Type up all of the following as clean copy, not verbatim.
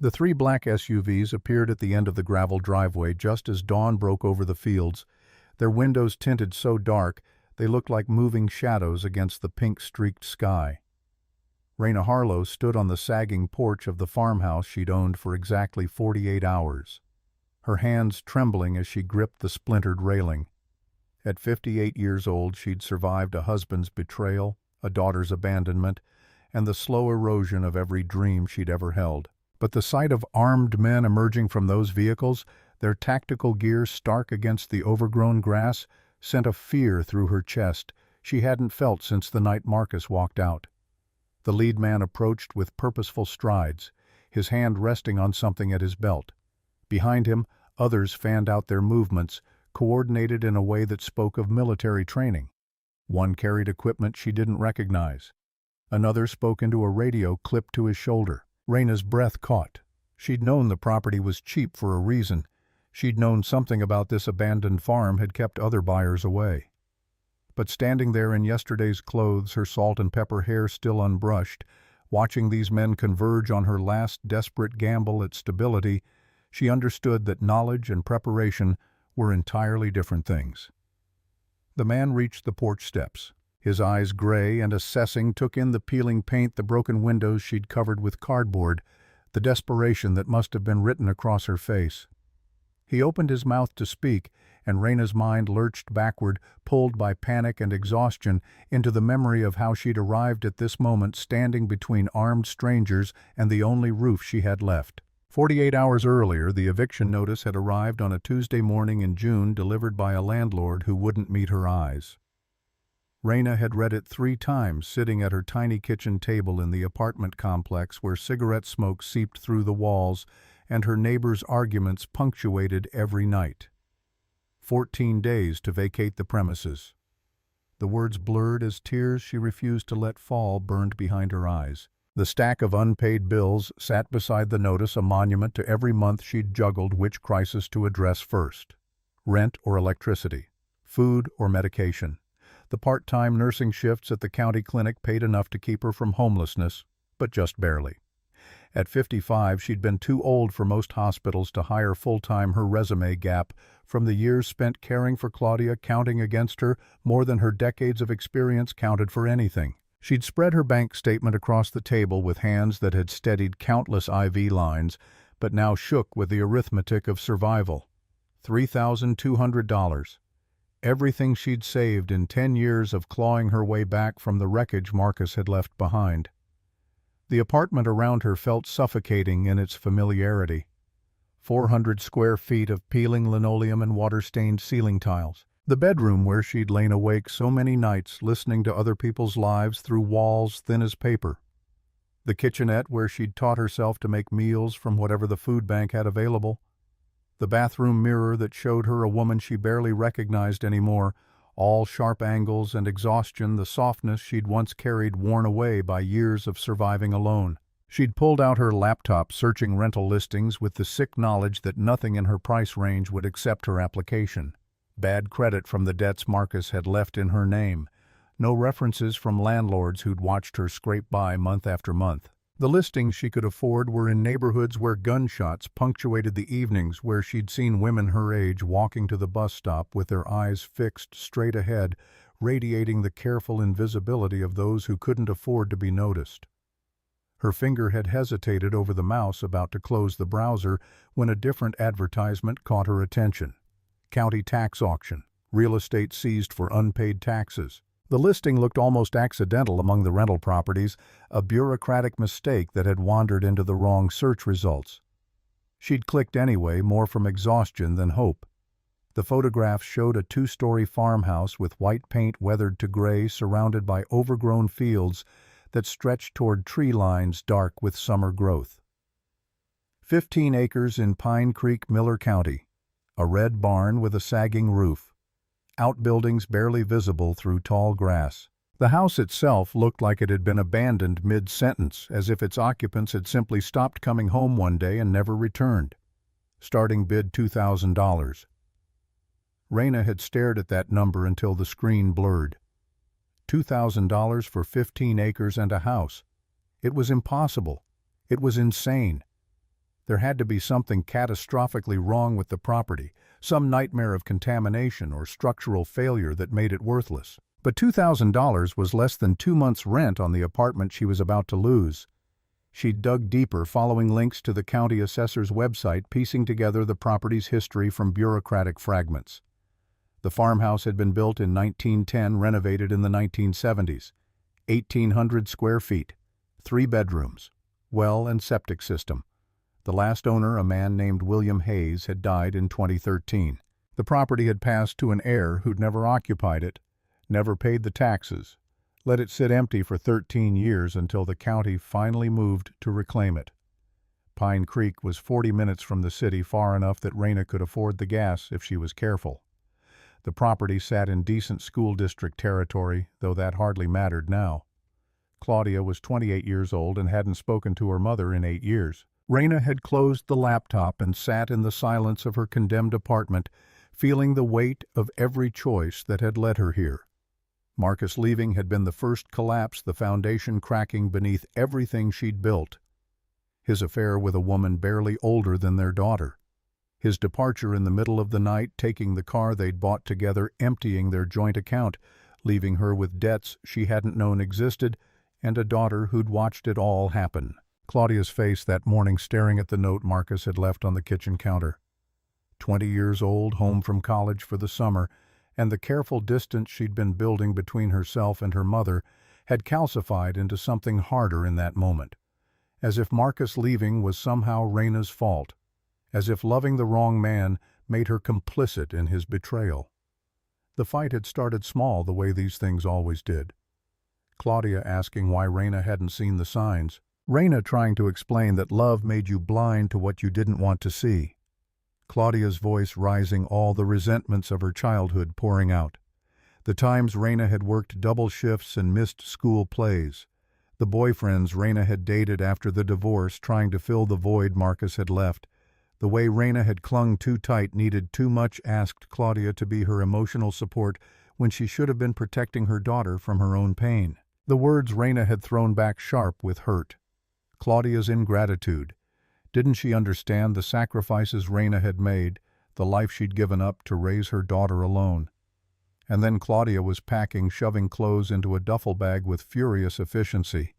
The three black SUVs appeared at the end of the gravel driveway just as dawn broke over the fields, their windows tinted so dark they looked like moving shadows against the pink-streaked sky. Raina Harlow stood on the sagging porch of the farmhouse she'd owned for exactly 48 hours, her hands trembling as she gripped the splintered railing. At 58 years old, she'd survived a husband's betrayal, a daughter's abandonment, and the slow erosion of every dream she'd ever held. But the sight of armed men emerging from those vehicles, their tactical gear stark against the overgrown grass, sent a fear through her chest she hadn't felt since the night Marcus walked out. The lead man approached with purposeful strides, his hand resting on something at his belt. Behind him, others fanned out their movements, coordinated in a way that spoke of military training. One carried equipment she didn't recognize. Another spoke into a radio clipped to his shoulder. Raina's breath caught. She'd known the property was cheap for a reason. She'd known something about this abandoned farm had kept other buyers away. But standing there in yesterday's clothes, her salt and pepper hair still unbrushed, watching these men converge on her last desperate gamble at stability, she understood that knowledge and preparation were entirely different things. The man reached the porch steps. His eyes gray and assessing took in the peeling paint, the broken windows she'd covered with cardboard, the desperation that must have been written across her face. He opened his mouth to speak, and Raina's mind lurched backward, pulled by panic and exhaustion, into the memory of how she'd arrived at this moment standing between armed strangers and the only roof she had left. 48 hours earlier, the eviction notice had arrived on a Tuesday morning in June, delivered by a landlord who wouldn't meet her eyes. Raina had read it 3 times, sitting at her tiny kitchen table in the apartment complex where cigarette smoke seeped through the walls and her neighbors' arguments punctuated every night. 14 days to vacate the premises. The words blurred as tears she refused to let fall burned behind her eyes. The stack of unpaid bills sat beside the notice, a monument to every month she'd juggled which crisis to address first. Rent or electricity, food or medication. The part-time nursing shifts at the county clinic paid enough to keep her from homelessness, but just barely. At 55, she'd been too old for most hospitals to hire full-time. Her resume gap, from the years spent caring for Claudia counting against her, more than her decades of experience counted for anything. She'd spread her bank statement across the table with hands that had steadied countless IV lines, but now shook with the arithmetic of survival. $3,200. Everything she'd saved in 10 years of clawing her way back from the wreckage Marcus had left behind. The apartment around her felt suffocating in its familiarity. 400 square feet of peeling linoleum and water-stained ceiling tiles. The bedroom where she'd lain awake so many nights listening to other people's lives through walls thin as paper. The kitchenette where she'd taught herself to make meals from whatever the food bank had available. The bathroom mirror that showed her a woman she barely recognized anymore, all sharp angles and exhaustion, the softness she'd once carried worn away by years of surviving alone. She'd pulled out her laptop searching rental listings with the sick knowledge that nothing in her price range would accept her application. Bad credit from the debts Marcus had left in her name. No references from landlords who'd watched her scrape by month after month. The listings she could afford were in neighborhoods where gunshots punctuated the evenings, where she'd seen women her age walking to the bus stop with their eyes fixed straight ahead, radiating the careful invisibility of those who couldn't afford to be noticed. Her finger had hesitated over the mouse about to close the browser when a different advertisement caught her attention. County tax auction, real estate seized for unpaid taxes. The listing looked almost accidental among the rental properties, a bureaucratic mistake that had wandered into the wrong search results. She'd clicked anyway, more from exhaustion than hope. The photograph showed a 2-story farmhouse with white paint weathered to gray, surrounded by overgrown fields that stretched toward tree lines dark with summer growth. 15 acres in Pine Creek, Miller County. A red barn with a sagging roof. Outbuildings barely visible through tall grass. The house itself looked like it had been abandoned mid-sentence, as if its occupants had simply stopped coming home one day and never returned. Starting bid $2,000. Raina had stared at that number until the screen blurred. $2,000 for 15 acres and a house. It was impossible. It was insane. There had to be something catastrophically wrong with the property, some nightmare of contamination or structural failure that made it worthless. But $2,000 was less than 2 months' rent on the apartment she was about to lose. She dug deeper, following links to the county assessor's website, piecing together the property's history from bureaucratic fragments. The farmhouse had been built in 1910, renovated in the 1970s. 1,800 square feet, 3 bedrooms, well and septic system. The last owner, a man named William Hayes, had died in 2013. The property had passed to an heir who'd never occupied it, never paid the taxes, let it sit empty for 13 years until the county finally moved to reclaim it. Pine Creek was 40 minutes from the city, far enough that Raina could afford the gas if she was careful. The property sat in decent school district territory, though that hardly mattered now. Claudia was 28 years old and hadn't spoken to her mother in 8 years. Raina had closed the laptop and sat in the silence of her condemned apartment, feeling the weight of every choice that had led her here. Marcus leaving had been the first collapse, the foundation cracking beneath everything she'd built. His affair with a woman barely older than their daughter. His departure in the middle of the night, taking the car they'd bought together, emptying their joint account, leaving her with debts she hadn't known existed, and a daughter who'd watched it all happen. Claudia's face that morning, staring at the note Marcus had left on the kitchen counter. 20 years old, home from college for the summer, and the careful distance she'd been building between herself and her mother had calcified into something harder in that moment. As if Marcus leaving was somehow Raina's fault. As if loving the wrong man made her complicit in his betrayal. The fight had started small, the way these things always did. Claudia asking why Raina hadn't seen the signs. Raina trying to explain that love made you blind to what you didn't want to see. Claudia's voice rising, all the resentments of her childhood pouring out. The times Raina had worked double shifts and missed school plays. The boyfriends Raina had dated after the divorce, trying to fill the void Marcus had left. The way Raina had clung too tight, needed too much, asked Claudia to be her emotional support when she should have been protecting her daughter from her own pain. The words Raina had thrown back sharp with hurt. Claudia's ingratitude. Didn't she understand the sacrifices Raina had made, the life she'd given up to raise her daughter alone? And then Claudia was packing, shoving clothes into a duffel bag with furious efficiency.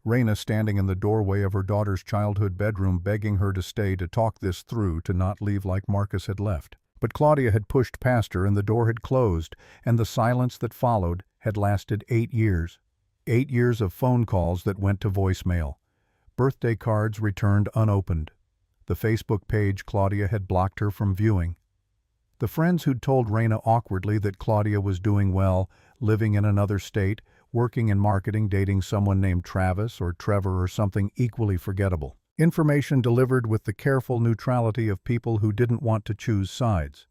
Raina standing in the doorway of her daughter's childhood bedroom, begging her to stay, to talk this through, to not leave like Marcus had left. But Claudia had pushed past her and the door had closed, and the silence that followed had lasted 8 years. 8 years of phone calls that went to voicemail. Birthday cards returned unopened. The Facebook page Claudia had blocked her from viewing. The friends who'd told Raina awkwardly that Claudia was doing well, living in another state, working in marketing, dating someone named Travis or Trevor or something equally forgettable. Information delivered with the careful neutrality of people who didn't want to choose sides.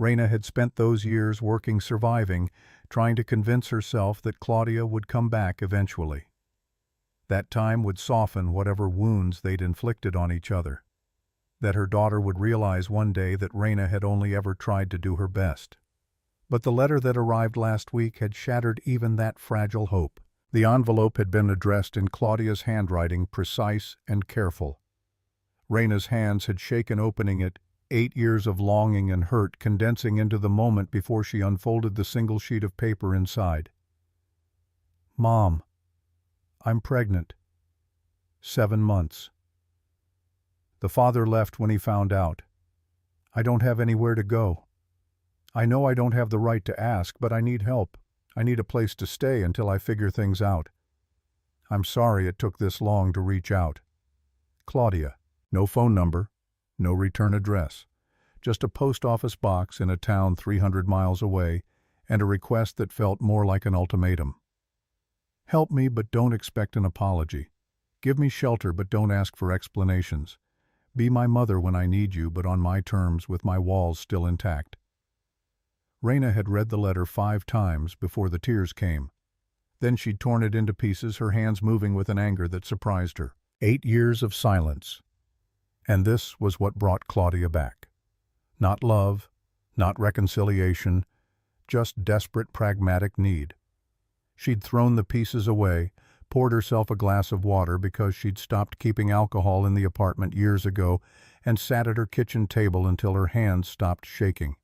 Raina had spent those years working, surviving, trying to convince herself that Claudia would come back eventually. That time would soften whatever wounds they'd inflicted on each other. That her daughter would realize one day that Raina had only ever tried to do her best. But the letter that arrived last week had shattered even that fragile hope. The envelope had been addressed in Claudia's handwriting, precise and careful. Raina's hands had shaken opening it, 8 years of longing and hurt condensing into the moment before she unfolded the single sheet of paper inside. Mom, I'm pregnant. 7 months. The father left when he found out. I don't have anywhere to go. I know I don't have the right to ask, but I need help. I need a place to stay until I figure things out. I'm sorry it took this long to reach out. Claudia. No phone number, no return address. Just a post office box in a town 300 miles away, and a request that felt more like an ultimatum. Help me, but don't expect an apology. Give me shelter, but don't ask for explanations. Be my mother when I need you, but on my terms, with my walls still intact. Raina had read the letter 5 times before the tears came. Then she'd torn it into pieces, her hands moving with an anger that surprised her. 8 years of silence. And this was what brought Claudia back. Not love, not reconciliation, just desperate pragmatic need. She'd thrown the pieces away, poured herself a glass of water because she'd stopped keeping alcohol in the apartment years ago, and sat at her kitchen table until her hands stopped shaking.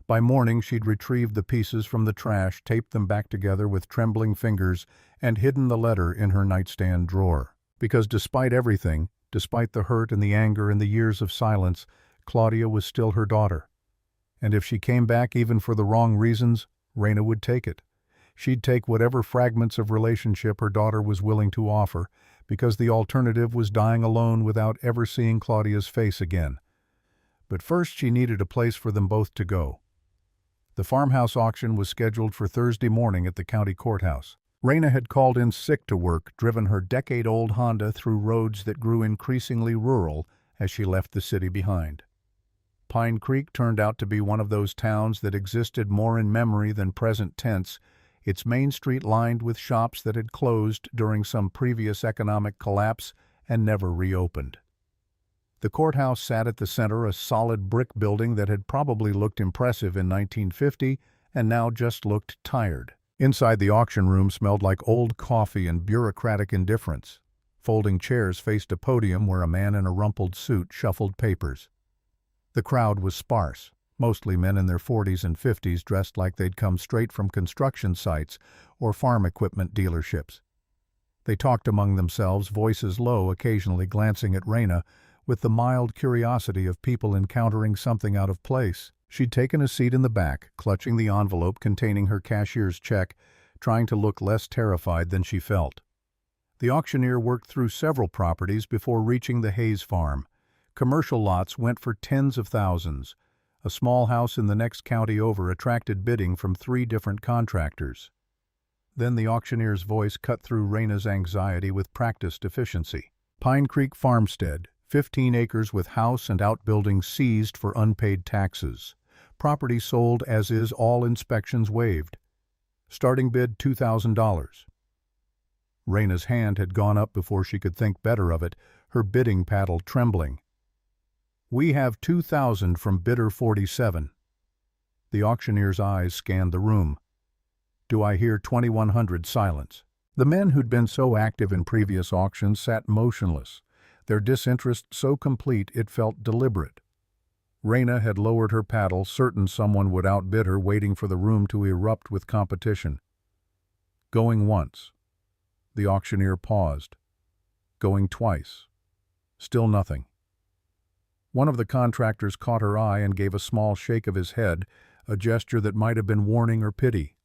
By morning she'd retrieved the pieces from the trash, taped them back together with trembling fingers, and hidden the letter in her nightstand drawer. Because despite everything, despite the hurt and the anger and the years of silence, Claudia was still her daughter. And if she came back even for the wrong reasons, Raina would take it. She'd take whatever fragments of relationship her daughter was willing to offer, because the alternative was dying alone without ever seeing Claudia's face again. But first she needed a place for them both to go. The farmhouse auction was scheduled for Thursday morning at the county courthouse. Raina had called in sick to work, driven her decade-old Honda through roads that grew increasingly rural as she left the city behind. Pine Creek turned out to be one of those towns that existed more in memory than present tense, its main street lined with shops that had closed during some previous economic collapse and never reopened. The courthouse sat at the center, a solid brick building that had probably looked impressive in 1950 and now just looked tired. Inside, the auction room smelled like old coffee and bureaucratic indifference. Folding chairs faced a podium where a man in a rumpled suit shuffled papers. The crowd was sparse, mostly men in their 40s and 50s dressed like they'd come straight from construction sites or farm equipment dealerships. They talked among themselves, voices low, occasionally glancing at Raina, with the mild curiosity of people encountering something out of place. She'd taken a seat in the back, clutching the envelope containing her cashier's check, trying to look less terrified than she felt. The auctioneer worked through several properties before reaching the Hayes farm. Commercial lots went for tens of thousands. A small house in the next county over attracted bidding from 3 different contractors. Then the auctioneer's voice cut through Raina's anxiety with practiced efficiency. Pine Creek Farmstead, 15 acres with house and outbuildings seized for unpaid taxes. Property sold as is, all inspections waived. Starting bid $2,000. Raina's hand had gone up before she could think better of it, her bidding paddle trembling. "We have 2,000 from bidder 47. The auctioneer's eyes scanned the room. "Do I hear 2,100?" Silence. The men who'd been so active in previous auctions sat motionless, their disinterest so complete it felt deliberate. Raina had lowered her paddle, certain someone would outbid her, waiting for the room to erupt with competition. Going once. The auctioneer paused. Going twice. Still nothing. One of the contractors caught her eye and gave a small shake of his head, a gesture that might have been warning or pity.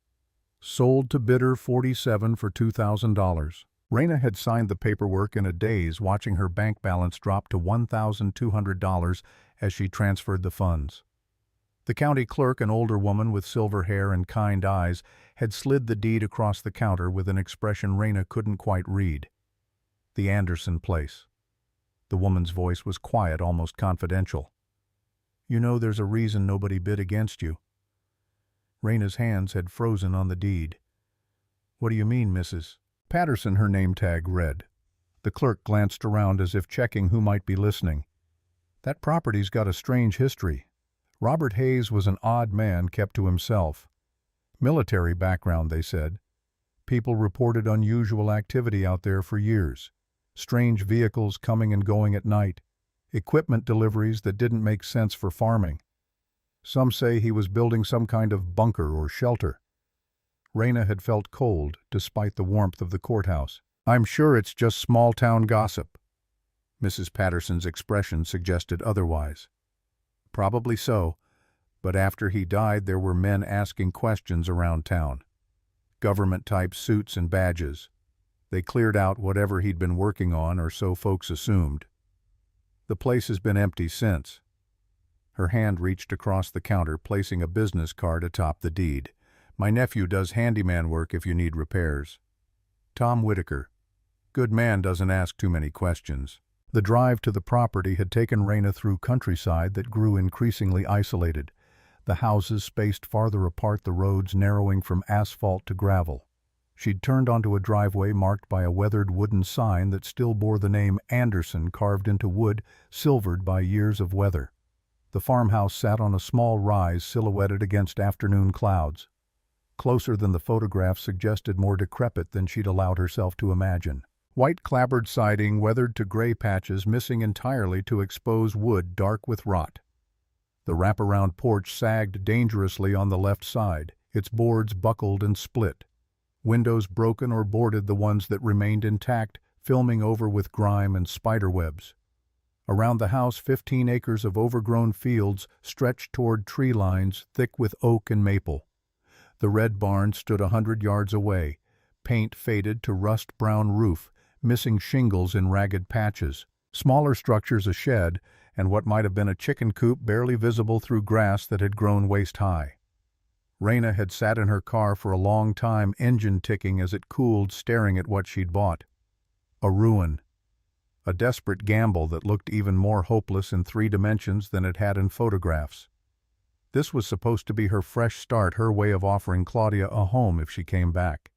Sold to bidder 47 for $2,000. Raina had signed the paperwork in a daze, watching her bank balance drop to $1,200 as she transferred the funds. The county clerk, an older woman with silver hair and kind eyes, had slid the deed across the counter with an expression Raina couldn't quite read. The Anderson place. The woman's voice was quiet, almost confidential. "You know there's a reason nobody bid against you." Raina's hands had frozen on the deed. "What do you mean, Mrs. Patterson?" her name tag read. The clerk glanced around as if checking who might be listening. "That property's got a strange history. Robert Hayes was an odd man kept to himself. Military background, they said. People reported unusual activity out there for years. Strange vehicles coming and going at night. Equipment deliveries that didn't make sense for farming. Some say he was building some kind of bunker or shelter." Raina had felt cold, despite the warmth of the courthouse. "I'm sure it's just small-town gossip." Mrs. Patterson's expression suggested otherwise. "Probably so, but after he died there were men asking questions around town. Government-type suits and badges. They cleared out whatever he'd been working on, or so folks assumed. The place has been empty since." Her hand reached across the counter, placing a business card atop the deed. "My nephew does handyman work if you need repairs. Tom Whitaker. Good man, doesn't ask too many questions." The drive to the property had taken Raina through countryside that grew increasingly isolated, the houses spaced farther apart, the roads narrowing from asphalt to gravel. She'd turned onto a driveway marked by a weathered wooden sign that still bore the name Anderson carved into wood, silvered by years of weather. The farmhouse sat on a small rise silhouetted against afternoon clouds. closer than the photograph suggested, more decrepit than she'd allowed herself to imagine. White clapboard siding weathered to gray patches, missing entirely to expose wood dark with rot. The wraparound porch sagged dangerously on the left side, its boards buckled and split. Windows broken or boarded, the ones that remained intact, filming over with grime and spiderwebs. Around the house, 15 acres of overgrown fields stretched toward tree lines thick with oak and maple. The red barn stood 100 yards away, paint faded to rust-brown roof, missing shingles in ragged patches. Smaller structures, a shed, and what might have been a chicken coop barely visible through grass that had grown waist-high. Raina had sat in her car for a long time, engine ticking as it cooled, staring at what she'd bought. A ruin. A desperate gamble that looked even more hopeless in 3 dimensions than it had in photographs. This was supposed to be her fresh start, her way of offering Claudia a home if she came back.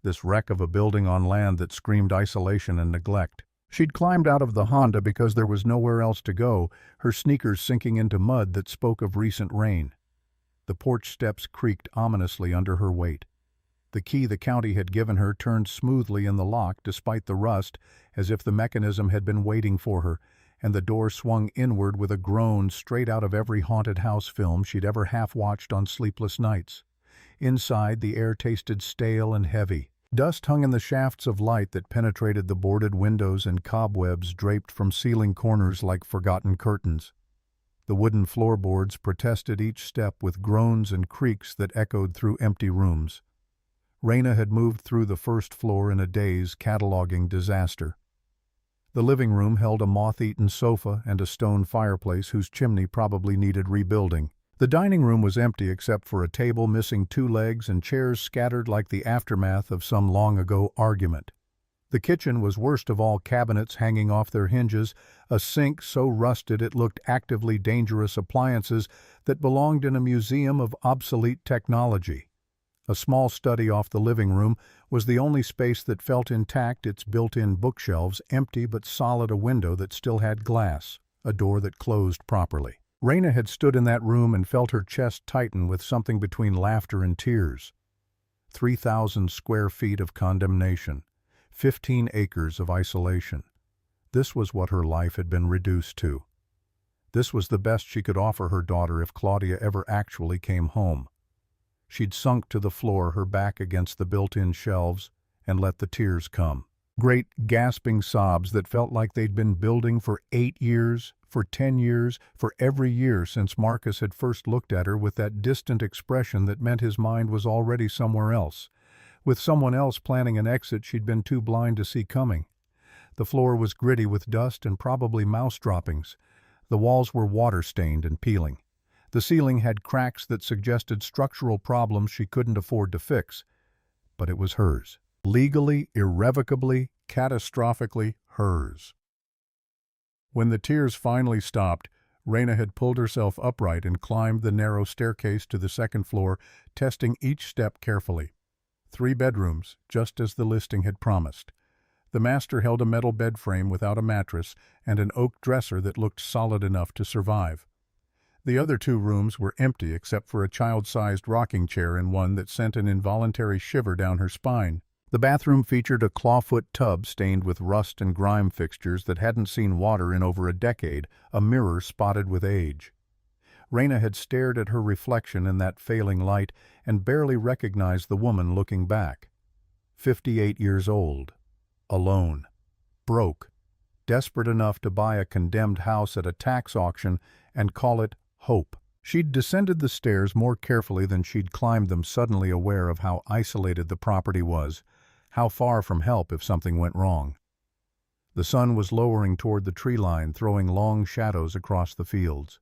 This wreck of a building on land that screamed isolation and neglect. She'd climbed out of the Honda because there was nowhere else to go, her sneakers sinking into mud that spoke of recent rain. The porch steps creaked ominously under her weight. The key the county had given her turned smoothly in the lock despite the rust, as if the mechanism had been waiting for her, and the door swung inward with a groan straight out of every haunted house film she'd ever half-watched on sleepless nights. Inside, the air tasted stale and heavy. Dust hung in the shafts of light that penetrated the boarded windows, and cobwebs draped from ceiling corners like forgotten curtains. The wooden floorboards protested each step with groans and creaks that echoed through empty rooms. Raina had moved through the first floor in a daze, cataloging disaster. The living room held a moth-eaten sofa and a stone fireplace whose chimney probably needed rebuilding. The dining room was empty except for a table missing 2 legs and chairs scattered like the aftermath of some long-ago argument. The kitchen was worst of all, cabinets hanging off their hinges, a sink so rusted it looked actively dangerous, appliances that belonged in a museum of obsolete technology. A small study off the living room was the only space that felt intact, its built-in bookshelves empty but solid, a window that still had glass, a door that closed properly. Raina had stood in that room and felt her chest tighten with something between laughter and tears. 3,000 square feet of condemnation, 15 acres of isolation. This was what her life had been reduced to. This was the best she could offer her daughter if Claudia ever actually came home. She'd sunk to the floor, her back against the built-in shelves, and let the tears come. Great gasping sobs that felt like they'd been building for 8 years, for 10 years, for every year since Marcus had first looked at her with that distant expression that meant his mind was already somewhere else, with someone else planning an exit she'd been too blind to see coming. The floor was gritty with dust and probably mouse droppings. The walls were water-stained and peeling. The ceiling had cracks that suggested structural problems she couldn't afford to fix. But it was hers. Legally, irrevocably, catastrophically hers. When the tears finally stopped, Raina had pulled herself upright and climbed the narrow staircase to the second floor, testing each step carefully. 3 bedrooms, just as the listing had promised. The master held a metal bed frame without a mattress and an oak dresser that looked solid enough to survive. The other 2 rooms were empty except for a child-sized rocking chair and one that sent an involuntary shiver down her spine. The bathroom featured a clawfoot tub stained with rust and grime fixtures that hadn't seen water in over a decade, a mirror spotted with age. Raina had stared at her reflection in that failing light and barely recognized the woman looking back. 58 years old, alone, broke, desperate enough to buy a condemned house at a tax auction and call it hope. She'd descended the stairs more carefully than she'd climbed them, suddenly aware of how isolated the property was, how far from help if something went wrong. The sun was lowering toward the tree line, throwing long shadows across the fields.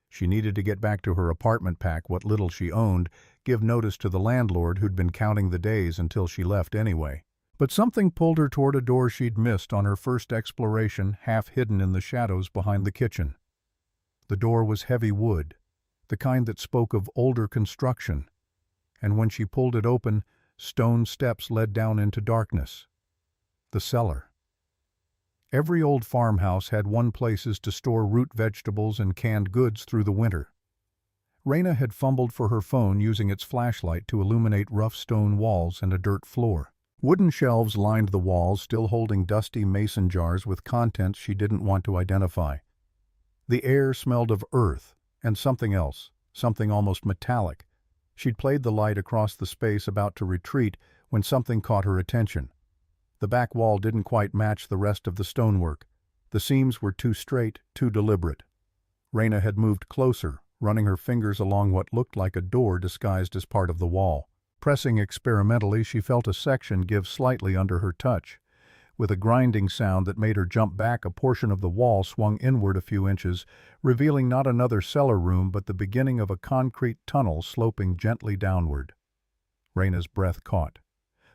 She needed to get back to her apartment, pack what little she owned, give notice to the landlord who'd been counting the days until she left anyway. But something pulled her toward a door she'd missed on her first exploration, half hidden in the shadows behind the kitchen. The door was heavy wood, the kind that spoke of older construction, and when she pulled it open, stone steps led down into darkness. The cellar. Every old farmhouse had one places to store root vegetables and canned goods through the winter. Raina had fumbled for her phone, using its flashlight to illuminate rough stone walls and a dirt floor. Wooden shelves lined the walls, still holding dusty mason jars with contents she didn't want to identify. The air smelled of earth and something else, something almost metallic. She'd played the light across the space, about to retreat, when something caught her attention. The back wall didn't quite match the rest of the stonework. The seams were too straight, too deliberate. Raina had moved closer, running her fingers along what looked like a door disguised as part of the wall. Pressing experimentally, she felt a section give slightly under her touch. With a grinding sound that made her jump back, a portion of the wall swung inward a few inches, revealing not another cellar room but the beginning of a concrete tunnel sloping gently downward. Raina's breath caught.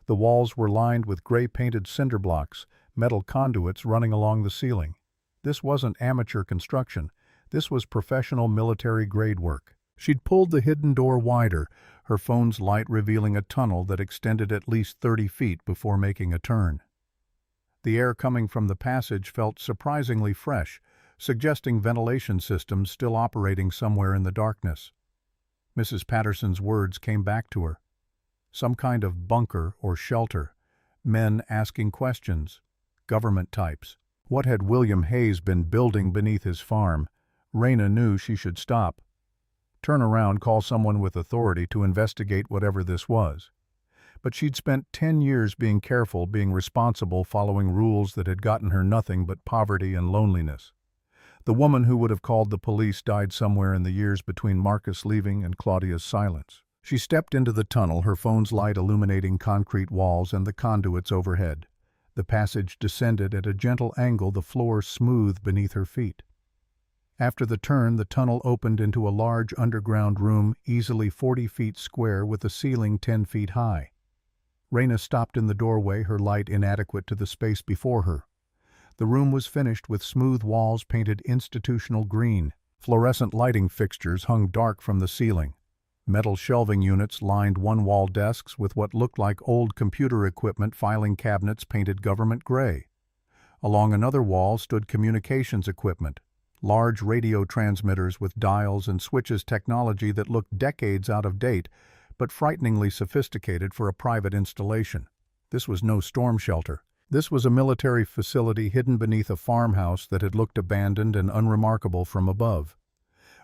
The walls were lined with gray-painted cinder blocks, metal conduits running along the ceiling. This wasn't amateur construction. This was professional military-grade work. She'd pulled the hidden door wider, her phone's light revealing a tunnel that extended at least 30 feet before making a turn. The air coming from the passage felt surprisingly fresh, suggesting ventilation systems still operating somewhere in the darkness. Mrs. Patterson's words came back to her. Some kind of bunker or shelter. Men asking questions. Government types. What had William Hayes been building beneath his farm? Raina knew she should stop. Turn around, call someone with authority to investigate whatever this was. But she'd spent 10 years being careful, being responsible, following rules that had gotten her nothing but poverty and loneliness. The woman who would have called the police died somewhere in the years between Marcus leaving and Claudia's silence. She stepped into the tunnel, her phone's light illuminating concrete walls and the conduits overhead. The passage descended at a gentle angle, the floor smooth beneath her feet. After the turn, the tunnel opened into a large underground room, easily 40 feet square with a ceiling 10 feet high. Raina stopped in the doorway, her light inadequate to the space before her. The room was finished with smooth walls painted institutional green. Fluorescent lighting fixtures hung dark from the ceiling. Metal shelving units lined one-wall desks with what looked like old computer equipment, filing cabinets painted government gray. Along another wall stood communications equipment, large radio transmitters with dials and switches, technology that looked decades out of date, but frighteningly sophisticated for a private installation. This was no storm shelter. This was a military facility hidden beneath a farmhouse that had looked abandoned and unremarkable from above.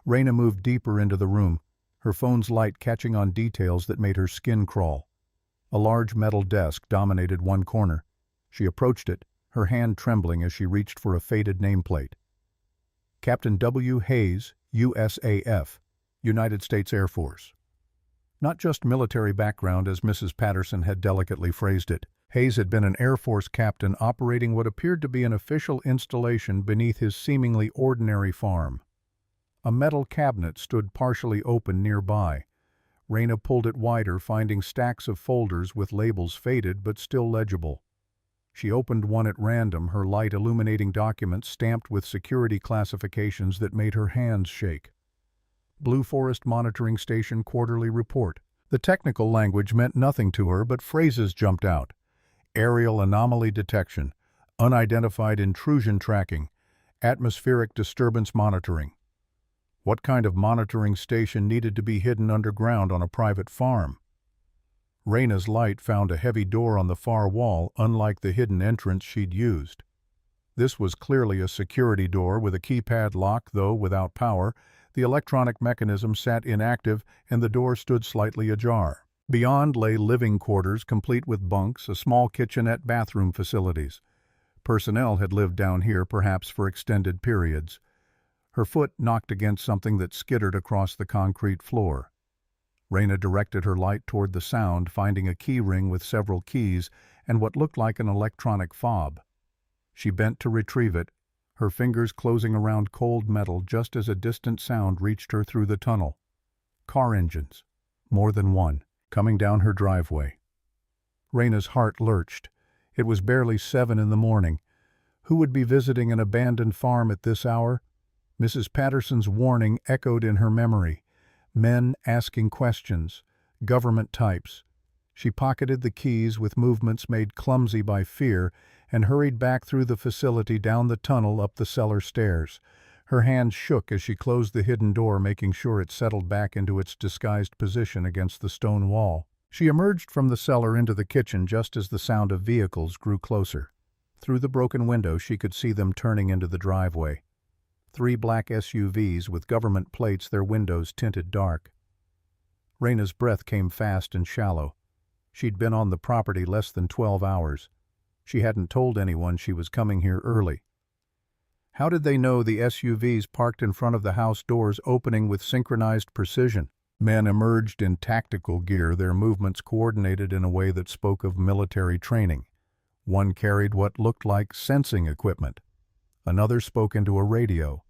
Raina moved deeper into the room, her phone's light catching on details that made her skin crawl. A large metal desk dominated one corner. She approached it, her hand trembling as she reached for a faded nameplate. Captain W. Hayes, USAF, United States Air Force. Not just military background, as Mrs. Patterson had delicately phrased it. Hayes had been an Air Force captain operating what appeared to be an official installation beneath his seemingly ordinary farm. A metal cabinet stood partially open nearby. Raina pulled it wider, finding stacks of folders with labels faded but still legible. She opened one at random, her light illuminating documents stamped with security classifications that made her hands shake. Blue Forest Monitoring Station Quarterly Report. The technical language meant nothing to her, but phrases jumped out. Aerial anomaly detection, unidentified intrusion tracking, atmospheric disturbance monitoring. What kind of monitoring station needed to be hidden underground on a private farm? Raina's light found a heavy door on the far wall, unlike the hidden entrance she'd used. This was clearly a security door with a keypad lock, though without power. The electronic mechanism sat inactive and the door stood slightly ajar. Beyond lay living quarters complete with bunks, a small kitchenette, bathroom facilities. Personnel had lived down here, perhaps for extended periods. Her foot knocked against something that skittered across the concrete floor. Raina directed her light toward the sound, finding a key ring with several keys and what looked like an electronic fob. She bent to retrieve it, her fingers closing around cold metal just as a distant sound reached her through the tunnel. Car engines. More than one. Coming down her driveway. Raina's heart lurched. It was barely 7 in the morning. Who would be visiting an abandoned farm at this hour? Mrs. Patterson's warning echoed in her memory. Men asking questions. Government types. She pocketed the keys with movements made clumsy by fear and hurried back through the facility, down the tunnel, up the cellar stairs. Her hand shook as she closed the hidden door, making sure it settled back into its disguised position against the stone wall. She emerged from the cellar into the kitchen just as the sound of vehicles grew closer. Through the broken window she could see them turning into the driveway. 3 black SUVs with government plates, their windows tinted dark. Raina's breath came fast and shallow. She'd been on the property less than 12 hours. She hadn't told anyone she was coming here early. How did they know the SUVs parked in front of the house, doors opening with synchronized precision? Men emerged in tactical gear, their movements coordinated in a way that spoke of military training. One carried what looked like sensing equipment. Another spoke into a radio.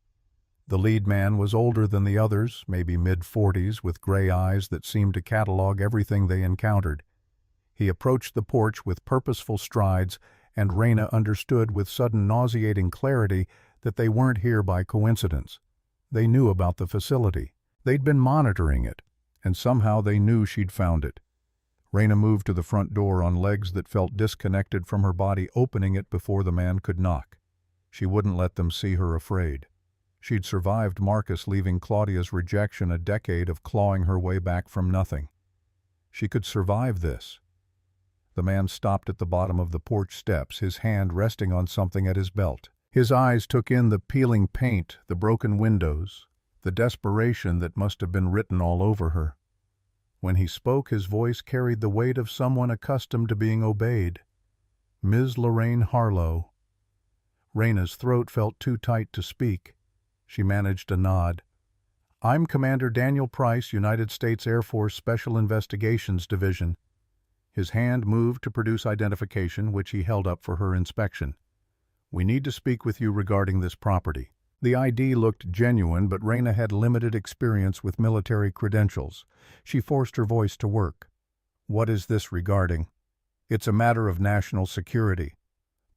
The lead man was older than the others, maybe mid-40s, with gray eyes that seemed to catalog everything they encountered. He approached the porch with purposeful strides, and Raina understood with sudden nauseating clarity that they weren't here by coincidence. They knew about the facility. They'd been monitoring it, and somehow they knew she'd found it. Raina moved to the front door on legs that felt disconnected from her body, opening it before the man could knock. She wouldn't let them see her afraid. She'd survived Marcus leaving Claudia's rejection, a decade of clawing her way back from nothing. She could survive this. The man stopped at the bottom of the porch steps, his hand resting on something at his belt. His eyes took in the peeling paint, the broken windows, the desperation that must have been written all over her. When he spoke, his voice carried the weight of someone accustomed to being obeyed. "Ms. Lorraine Harlow." Raina's throat felt too tight to speak. She managed a nod. "I'm Commander Daniel Price, United States Air Force Special Investigations Division." His hand moved to produce identification, which he held up for her inspection. "We need to speak with you regarding this property." The ID looked genuine, but Raina had limited experience with military credentials. She forced her voice to work. "What is this regarding?" "It's a matter of national security."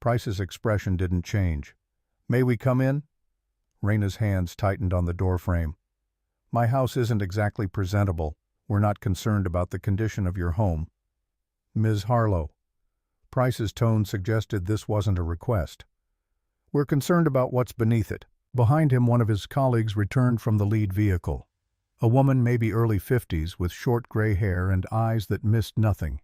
Price's expression didn't change. "May we come in?" Raina's hands tightened on the doorframe. "My house isn't exactly presentable. We're not concerned about the condition of your home." "Ms. Harlow." Price's tone suggested this wasn't a request. "We're concerned about what's beneath it." Behind him, one of his colleagues returned from the lead vehicle. A woman, maybe early 50s, with short gray hair and eyes that missed nothing.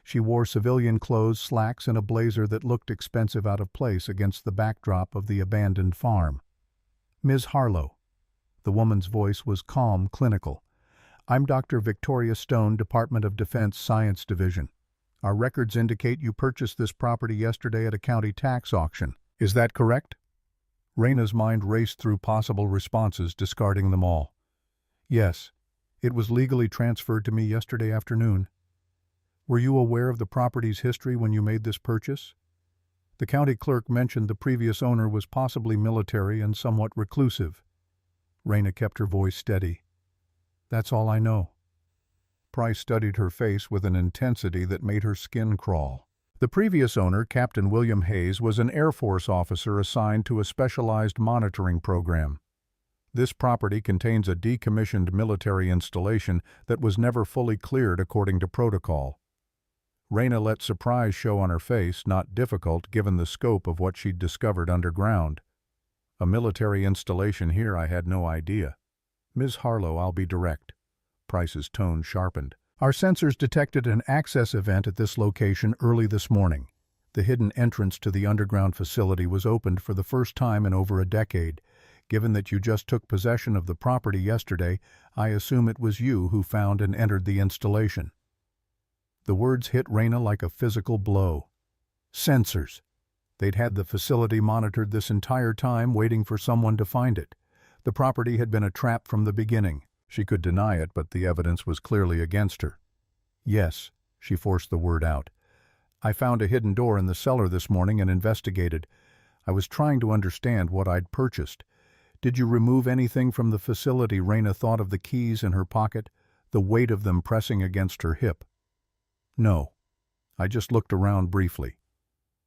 She wore civilian clothes, slacks, and a blazer that looked expensive out of place against the backdrop of the abandoned farm. "Ms. Harlow." The woman's voice was calm, clinical. "I'm Dr. Victoria Stone, Department of Defense Science Division. Our records indicate you purchased this property yesterday at a county tax auction. Is that correct?" Raina's mind raced through possible responses, discarding them all. "Yes, it was legally transferred to me yesterday afternoon." "Were you aware of the property's history when you made this purchase?" The county clerk mentioned the previous owner was possibly military and somewhat reclusive. Raina kept her voice steady. "That's all I know." Price studied her face with an intensity that made her skin crawl. The previous owner, Captain William Hayes, was an Air Force officer assigned to a specialized monitoring program. This property contains a decommissioned military installation that was never fully cleared according to protocol. Raina let surprise show on her face, not difficult given the scope of what she'd discovered underground. "A military installation here? I had no idea." "Ms. Harlow, I'll be direct." Price's tone sharpened. "Our sensors detected an access event at this location early this morning. The hidden entrance to the underground facility was opened for the first time in over a decade. Given that you just took possession of the property yesterday, I assume it was you who found and entered the installation." The words hit Raina like a physical blow. Sensors. They'd had the facility monitored this entire time, waiting for someone to find it. The property had been a trap from the beginning. She could deny it, but the evidence was clearly against her. "Yes," she forced the word out. "I found a hidden door in the cellar this morning and investigated. I was trying to understand what I'd purchased. Did you remove anything from the facility?" Raina thought of the keys in her pocket, the weight of them pressing against her hip. "No. I just looked around briefly.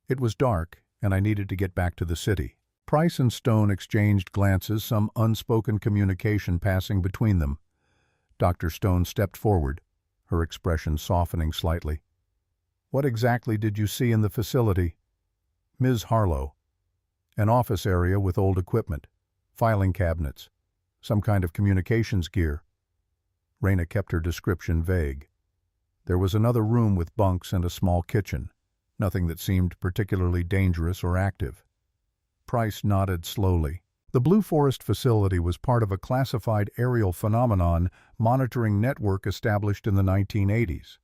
It was dark, and I needed to get back to the city." Price and Stone exchanged glances, some unspoken communication passing between them. Dr. Stone stepped forward, her expression softening slightly. "What exactly did you see in the facility?" "Ms. Harlow." "An office area with old equipment. Filing cabinets. Some kind of communications gear. Raina kept her description vague. There was another room with bunks and a small kitchen. Nothing that seemed particularly dangerous or active. Price nodded slowly. The Blue Forest facility was part of a classified aerial phenomenon monitoring network established in the 1980s.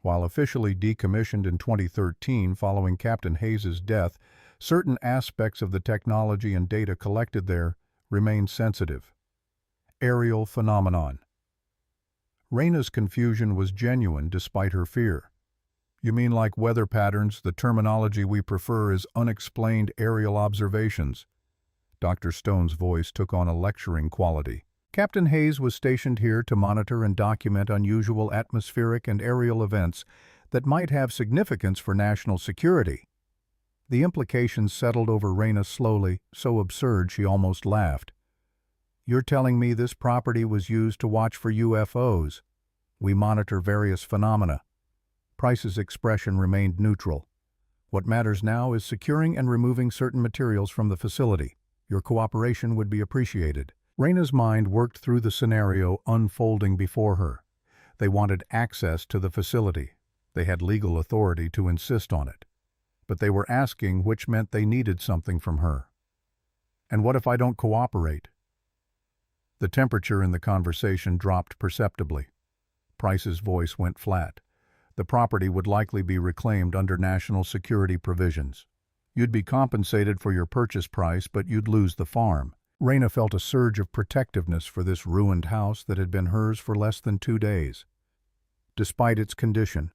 While officially decommissioned in 2013 following Captain Hayes's death, certain aspects of the technology and data collected there remained sensitive. Aerial phenomenon. Raina's confusion was genuine despite her fear. You mean like weather patterns? The terminology we prefer is unexplained aerial observations. Dr. Stone's voice took on a lecturing quality. Captain Hayes was stationed here to monitor and document unusual atmospheric and aerial events that might have significance for national security. The implications settled over Raina slowly, so absurd she almost laughed. You're telling me this property was used to watch for UFOs? We monitor various phenomena. Price's expression remained neutral. What matters now is securing and removing certain materials from the facility. Your cooperation would be appreciated. Raina's mind worked through the scenario unfolding before her. They wanted access to the facility. They had legal authority to insist on it. But they were asking, which meant they needed something from her. And what if I don't cooperate? The temperature in the conversation dropped perceptibly. Price's voice went flat. The property would likely be reclaimed under national security provisions. You'd be compensated for your purchase price, but you'd lose the farm. Raina felt a surge of protectiveness for this ruined house that had been hers for less than 2 days. Despite its condition,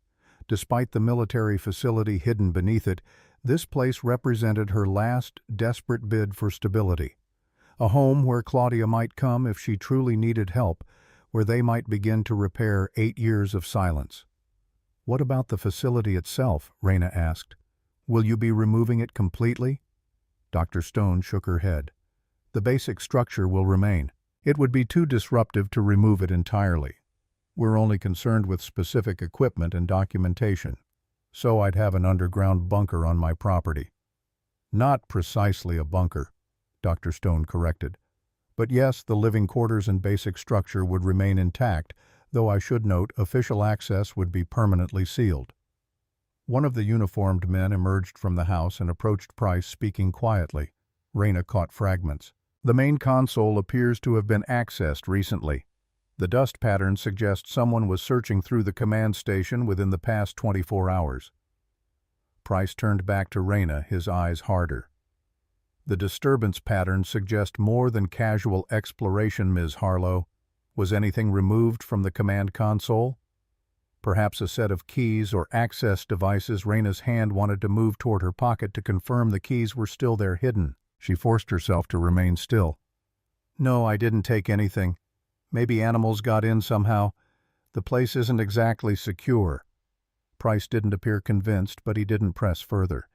despite the military facility hidden beneath it, this place represented her last desperate bid for stability. A home where Claudia might come if she truly needed help, where they might begin to repair 8 years of silence. What about the facility itself? Raina asked. Will you be removing it completely? Dr. Stone shook her head. The basic structure will remain. It would be too disruptive to remove it entirely. We're only concerned with specific equipment and documentation. So I'd have an underground bunker on my property. Not precisely a bunker, Dr. Stone corrected. But yes, the living quarters and basic structure would remain intact, though I should note official access would be permanently sealed. One of the uniformed men emerged from the house and approached Price, speaking quietly. Raina caught fragments. The main console appears to have been accessed recently. The dust pattern suggests someone was searching through the command station within the past 24 hours. Price turned back to Raina, his eyes harder. The disturbance patterns suggest more than casual exploration, Ms. Harlow. Was anything removed from the command console? Perhaps a set of keys or access devices. Raina's hand wanted to move toward her pocket to confirm the keys were still there hidden. She forced herself to remain still. No, I didn't take anything. Maybe animals got in somehow. The place isn't exactly secure. Price didn't appear convinced, but he didn't press further.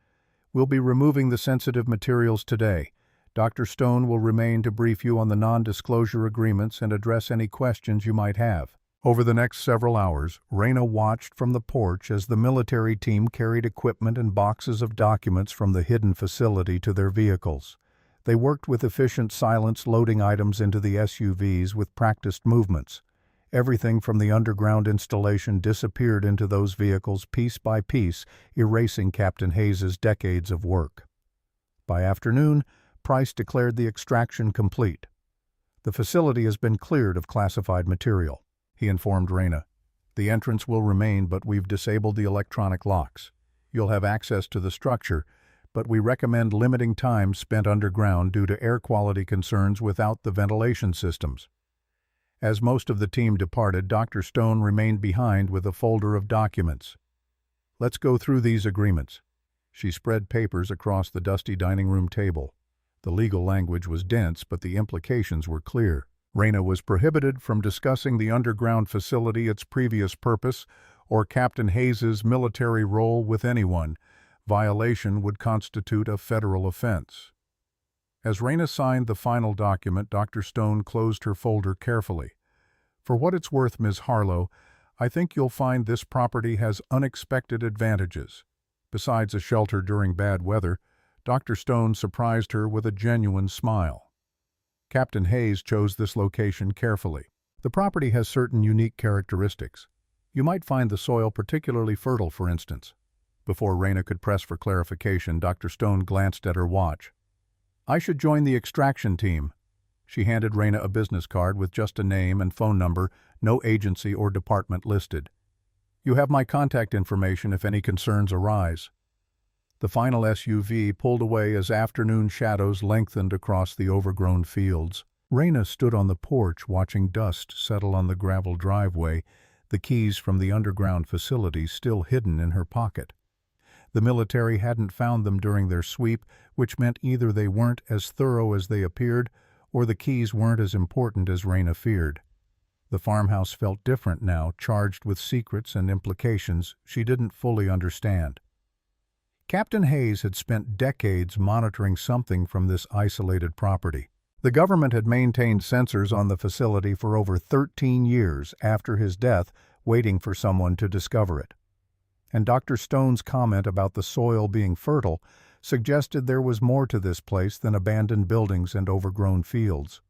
We'll be removing the sensitive materials today. Dr. Stone will remain to brief you on the non-disclosure agreements and address any questions you might have. Over the next several hours, Raina watched from the porch as the military team carried equipment and boxes of documents from the hidden facility to their vehicles. They worked with efficient silence, loading items into the SUVs with practiced movements. Everything from the underground installation disappeared into those vehicles piece by piece, erasing Captain Hayes's decades of work. By afternoon, Price declared the extraction complete. The facility has been cleared of classified material, he informed Raina. The entrance will remain, but we've disabled the electronic locks. You'll have access to the structure, but we recommend limiting time spent underground due to air quality concerns without the ventilation systems. As most of the team departed, Dr. Stone remained behind with a folder of documents. Let's go through these agreements. She spread papers across the dusty dining room table. The legal language was dense, but the implications were clear. Raina was prohibited from discussing the underground facility, its previous purpose, or Captain Hayes's military role with anyone. Violation would constitute a federal offense. As Raina signed the final document, Dr. Stone closed her folder carefully. For what it's worth, Ms. Harlow, I think you'll find this property has unexpected advantages. Besides a shelter during bad weather, Dr. Stone surprised her with a genuine smile. Captain Hayes chose this location carefully. The property has certain unique characteristics. You might find the soil particularly fertile, for instance. Before Raina could press for clarification, Dr. Stone glanced at her watch. "I should join the extraction team." She handed Raina a business card with just a name and phone number, no agency or department listed. "You have my contact information if any concerns arise." The final SUV pulled away as afternoon shadows lengthened across the overgrown fields. Raina stood on the porch watching dust settle on the gravel driveway, the keys from the underground facility still hidden in her pocket. The military hadn't found them during their sweep, which meant either they weren't as thorough as they appeared, or the keys weren't as important as Raina feared. The farmhouse felt different now, charged with secrets and implications she didn't fully understand. Captain Hayes had spent decades monitoring something from this isolated property. The government had maintained sensors on the facility for over 13 years after his death, waiting for someone to discover it. And Dr. Stone's comment about the soil being fertile suggested there was more to this place than abandoned buildings and overgrown fields.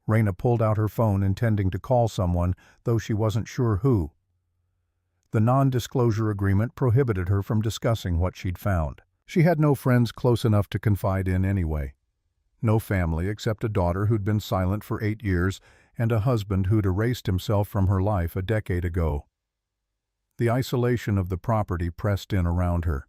Raina pulled out her phone intending to call someone, though she wasn't sure who. The non-disclosure agreement prohibited her from discussing what she'd found. She had no friends close enough to confide in anyway. No family except a daughter who'd been silent for 8 years and a husband who'd erased himself from her life a decade ago. The isolation of the property pressed in around her.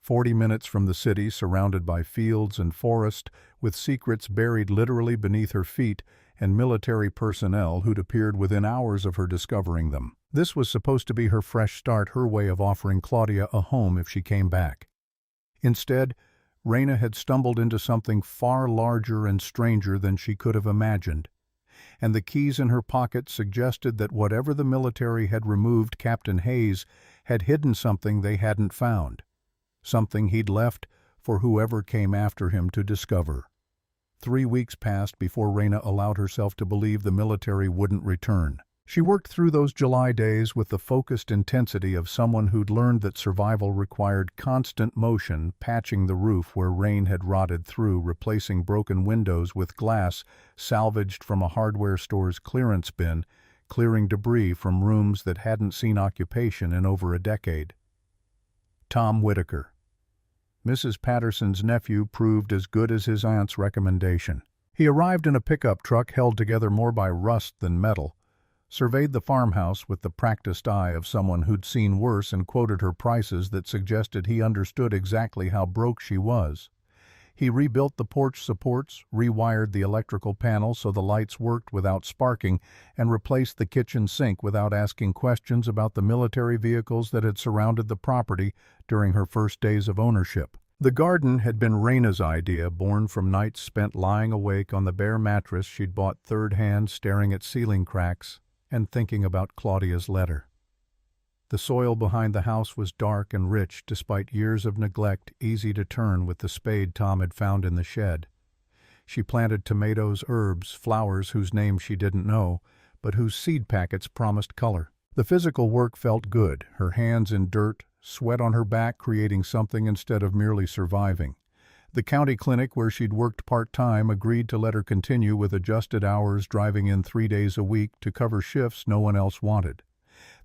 40 minutes from the city, surrounded by fields and forest, with secrets buried literally beneath her feet, and military personnel who'd appeared within hours of her discovering them. This was supposed to be her fresh start, her way of offering Claudia a home if she came back. Instead, Raina had stumbled into something far larger and stranger than she could have imagined. And the keys in her pocket suggested that whatever the military had removed, Captain Hayes had hidden something they hadn't found. Something he'd left for whoever came after him to discover. 3 weeks passed before Raina allowed herself to believe the military wouldn't return. She worked through those July days with the focused intensity of someone who'd learned that survival required constant motion, patching the roof where rain had rotted through, replacing broken windows with glass salvaged from a hardware store's clearance bin, clearing debris from rooms that hadn't seen occupation in over a decade. Tom Whitaker. Mrs. Patterson's nephew proved as good as his aunt's recommendation. He arrived in a pickup truck held together more by rust than metal, surveyed the farmhouse with the practiced eye of someone who'd seen worse, and quoted her prices that suggested he understood exactly how broke she was. He rebuilt the porch supports, rewired the electrical panel so the lights worked without sparking, and replaced the kitchen sink without asking questions about the military vehicles that had surrounded the property during her first days of ownership. The garden had been Raina's idea, born from nights spent lying awake on the bare mattress she'd bought third-hand, staring at ceiling cracks and thinking about Claudia's letter. The soil behind the house was dark and rich despite years of neglect, easy to turn with the spade Tom had found in the shed. She planted tomatoes, herbs, flowers whose names she didn't know, but whose seed packets promised color. The physical work felt good, her hands in dirt, sweat on her back creating something instead of merely surviving. The county clinic where she'd worked part-time agreed to let her continue with adjusted hours, driving in 3 days a week to cover shifts no one else wanted.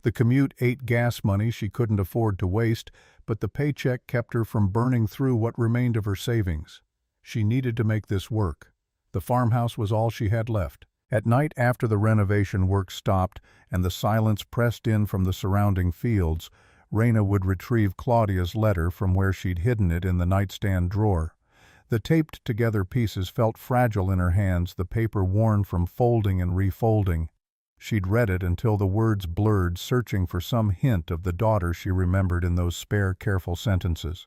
The commute ate gas money she couldn't afford to waste, but the paycheck kept her from burning through what remained of her savings. She needed to make this work. The farmhouse was all she had left. At night, after the renovation work stopped and the silence pressed in from the surrounding fields, Raina would retrieve Claudia's letter from where she'd hidden it in the nightstand drawer. The taped-together pieces felt fragile in her hands, the paper worn from folding and refolding. She'd read it until the words blurred, searching for some hint of the daughter she remembered in those spare, careful sentences.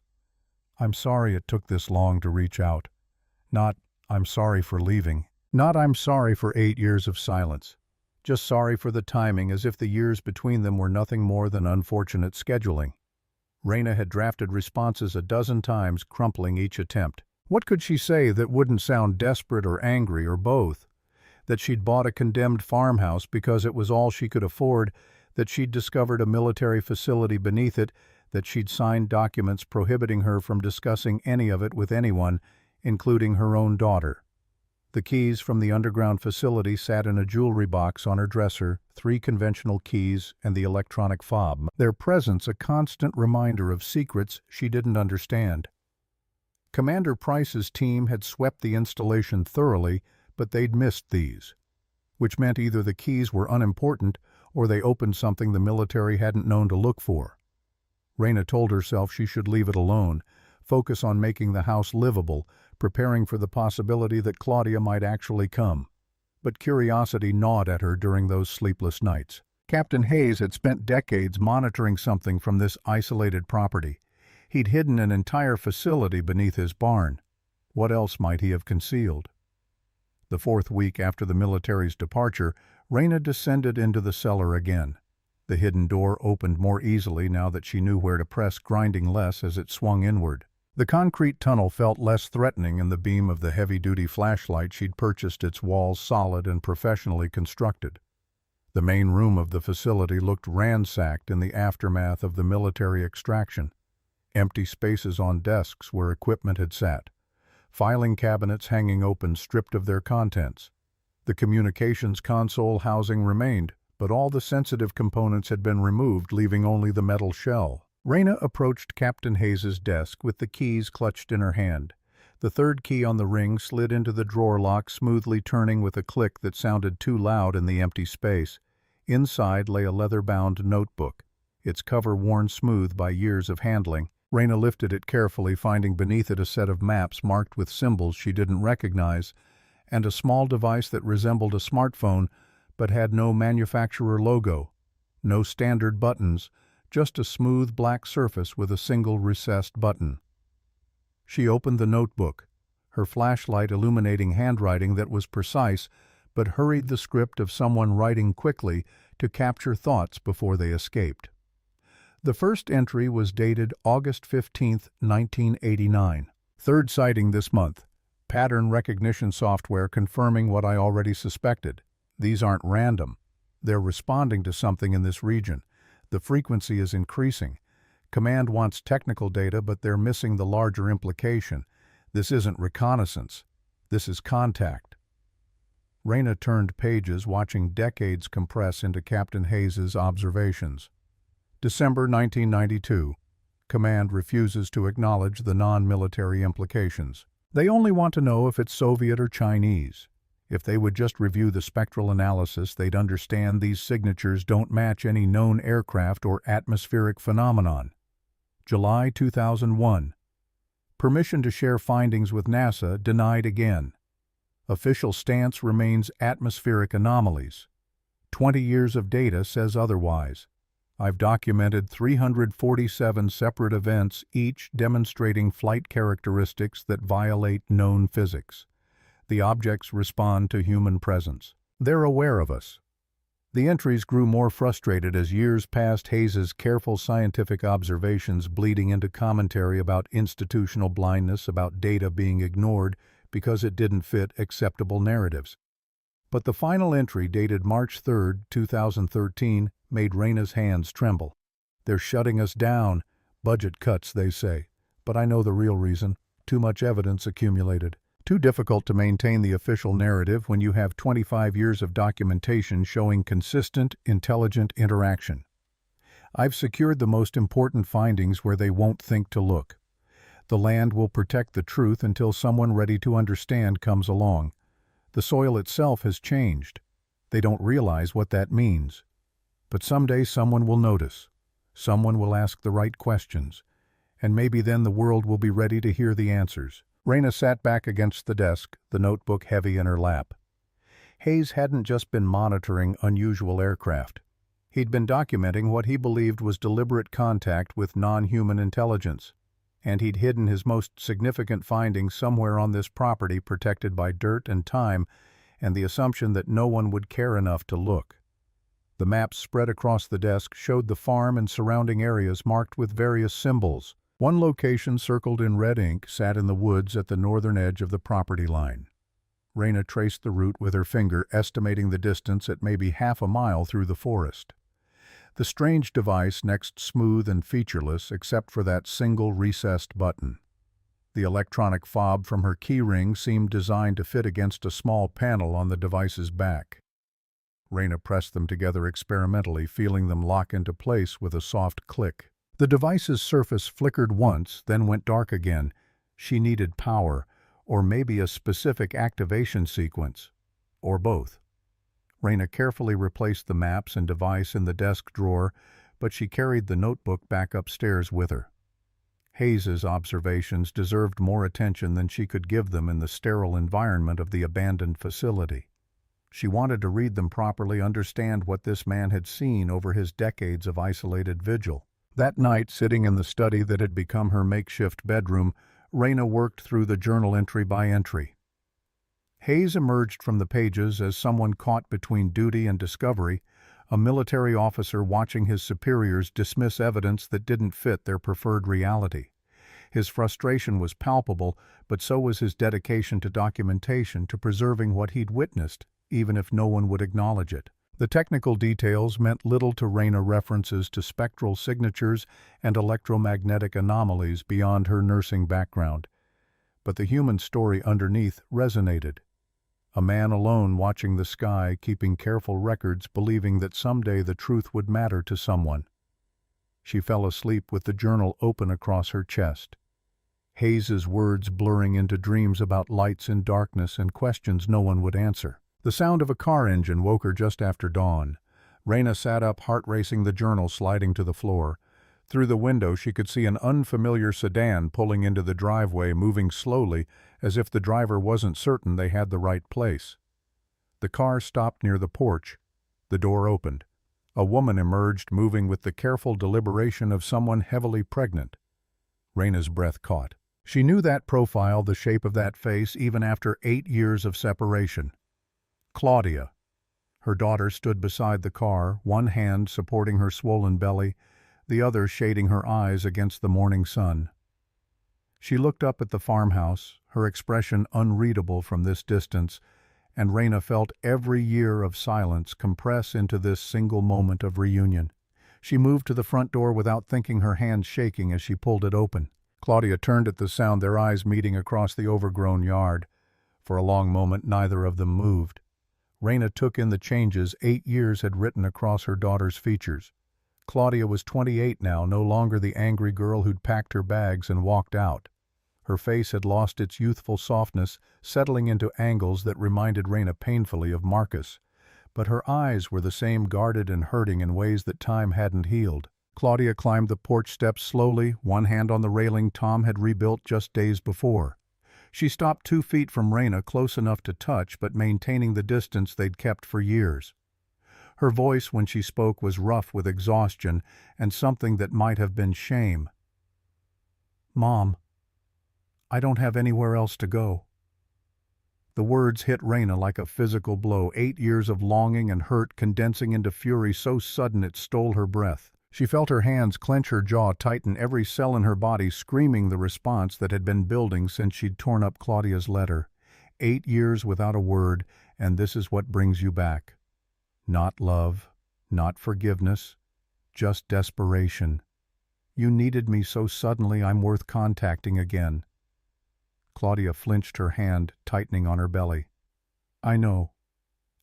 "I'm sorry it took this long to reach out. Not, I'm sorry for leaving. Not, I'm sorry for 8 years of silence. Just sorry for the timing, as if the years between them were nothing more than unfortunate scheduling." Raina had drafted responses a dozen times, crumpling each attempt. What could she say that wouldn't sound desperate or angry or both? That she'd bought a condemned farmhouse because it was all she could afford, that she'd discovered a military facility beneath it, that she'd signed documents prohibiting her from discussing any of it with anyone, including her own daughter. The keys from the underground facility sat in a jewelry box on her dresser, 3 conventional keys and the electronic fob, their presence a constant reminder of secrets she didn't understand. Commander Price's team had swept the installation thoroughly, but they'd missed these, which meant either the keys were unimportant or they opened something the military hadn't known to look for. Raina told herself she should leave it alone, focus on making the house livable, preparing for the possibility that Claudia might actually come. But curiosity gnawed at her during those sleepless nights. Captain Hayes had spent decades monitoring something from this isolated property. He'd hidden an entire facility beneath his barn. What else might he have concealed? The 4th week after the military's departure, Raina descended into the cellar again. The hidden door opened more easily now that she knew where to press, grinding less as it swung inward. The concrete tunnel felt less threatening in the beam of the heavy-duty flashlight she'd purchased, its walls solid and professionally constructed. The main room of the facility looked ransacked in the aftermath of the military extraction. Empty spaces on desks where equipment had sat. Filing cabinets hanging open, stripped of their contents. The communications console housing remained, but all the sensitive components had been removed, leaving only the metal shell. Raina approached Captain Hayes's desk with the keys clutched in her hand. The 3rd key on the ring slid into the drawer lock, smoothly turning with a click that sounded too loud in the empty space. Inside lay a leather-bound notebook, its cover worn smooth by years of handling. Raina lifted it carefully, finding beneath it a set of maps marked with symbols she didn't recognize, and a small device that resembled a smartphone but had no manufacturer logo, no standard buttons, just a smooth black surface with a single recessed button. She opened the notebook, her flashlight illuminating handwriting that was precise, but hurried the script of someone writing quickly to capture thoughts before they escaped. The first entry was dated August 15, 1989. 3rd sighting this month. Pattern recognition software confirming what I already suspected. These aren't random. They're responding to something in this region. The frequency is increasing. Command wants technical data, but they're missing the larger implication. This isn't reconnaissance. This is contact. Raina turned pages, watching decades compress into Captain Hayes's observations. December 1992. Command refuses to acknowledge the non-military implications. They only want to know if it's Soviet or Chinese. If they would just review the spectral analysis, they'd understand these signatures don't match any known aircraft or atmospheric phenomenon. July 2001. Permission to share findings with NASA denied again. Official stance remains atmospheric anomalies. 20 years of data says otherwise. I've documented 347 separate events, each demonstrating flight characteristics that violate known physics. The objects respond to human presence. They're aware of us. The entries grew more frustrated as years passed, Hayes's careful scientific observations bleeding into commentary about institutional blindness, about data being ignored because it didn't fit acceptable narratives. But the final entry, dated March 3, 2013, made Raina's hands tremble. They're shutting us down. Budget cuts, they say. But I know the real reason. Too much evidence accumulated. Too difficult to maintain the official narrative when you have 25 years of documentation showing consistent, intelligent interaction. I've secured the most important findings where they won't think to look. The land will protect the truth until someone ready to understand comes along. The soil itself has changed. They don't realize what that means. But someday someone will notice. Someone will ask the right questions. And maybe then the world will be ready to hear the answers. Raina sat back against the desk, the notebook heavy in her lap. Hayes hadn't just been monitoring unusual aircraft. He'd been documenting what he believed was deliberate contact with non-human intelligence. And he'd hidden his most significant findings somewhere on this property, protected by dirt and time, and the assumption that no one would care enough to look. The maps spread across the desk showed the farm and surrounding areas marked with various symbols. One location, circled in red ink, sat in the woods at the northern edge of the property line. Raina traced the route with her finger, estimating the distance at maybe half a mile through the forest. The strange device next smooth and featureless except for that single recessed button. The electronic fob from her keyring seemed designed to fit against a small panel on the device's back. Raina pressed them together experimentally, feeling them lock into place with a soft click. The device's surface flickered once, then went dark again. She needed power, or maybe a specific activation sequence, or both. Raina carefully replaced the maps and device in the desk drawer, but she carried the notebook back upstairs with her. Hayes's observations deserved more attention than she could give them in the sterile environment of the abandoned facility. She wanted to read them properly, understand what this man had seen over his decades of isolated vigil. That night, sitting in the study that had become her makeshift bedroom, Raina worked through the journal entry by entry. Hayes emerged from the pages as someone caught between duty and discovery, a military officer watching his superiors dismiss evidence that didn't fit their preferred reality. His frustration was palpable, but so was his dedication to documentation, to preserving what he'd witnessed, even if no one would acknowledge it. The technical details meant little to Raina. References to spectral signatures and electromagnetic anomalies beyond her nursing background. But the human story underneath resonated. A man alone watching the sky, keeping careful records, believing that someday the truth would matter to someone. She fell asleep with the journal open across her chest. Hayes's words blurring into dreams about lights in darkness and questions no one would answer. The sound of a car engine woke her just after dawn. Raina sat up, heart racing, the journal sliding to the floor. Through the window she could see an unfamiliar sedan pulling into the driveway, moving slowly, as if the driver wasn't certain they had the right place. The car stopped near the porch. The door opened. A woman emerged, moving with the careful deliberation of someone heavily pregnant. Raina's breath caught. She knew that profile, the shape of that face, even after 8 years of separation. Claudia. Her daughter stood beside the car, one hand supporting her swollen belly, the other shading her eyes against the morning sun. She looked up at the farmhouse, her expression unreadable from this distance, and Raina felt every year of silence compress into this single moment of reunion. She moved to the front door without thinking, her hand shaking as she pulled it open. Claudia turned at the sound, their eyes meeting across the overgrown yard. For a long moment neither of them moved. Raina took in the changes 8 years had written across her daughter's features. Claudia was 28 now, no longer the angry girl who'd packed her bags and walked out. Her face had lost its youthful softness, settling into angles that reminded Raina painfully of Marcus. But her eyes were the same, guarded and hurting in ways that time hadn't healed. Claudia climbed the porch steps slowly, one hand on the railing Tom had rebuilt just days before. She stopped 2 feet from Raina, close enough to touch but maintaining the distance they'd kept for years. Her voice when she spoke was rough with exhaustion and something that might have been shame. "Mom, I don't have anywhere else to go." The words hit Raina like a physical blow, 8 years of longing and hurt condensing into fury so sudden it stole her breath. She felt her hands clench, her jaw tighten, every cell in her body screaming the response that had been building since she'd torn up Claudia's letter. 8 years without a word, and this is what brings you back. Not love, not forgiveness, just desperation. You needed me so suddenly, I'm worth contacting again. Claudia flinched, her hand tightening on her belly. I know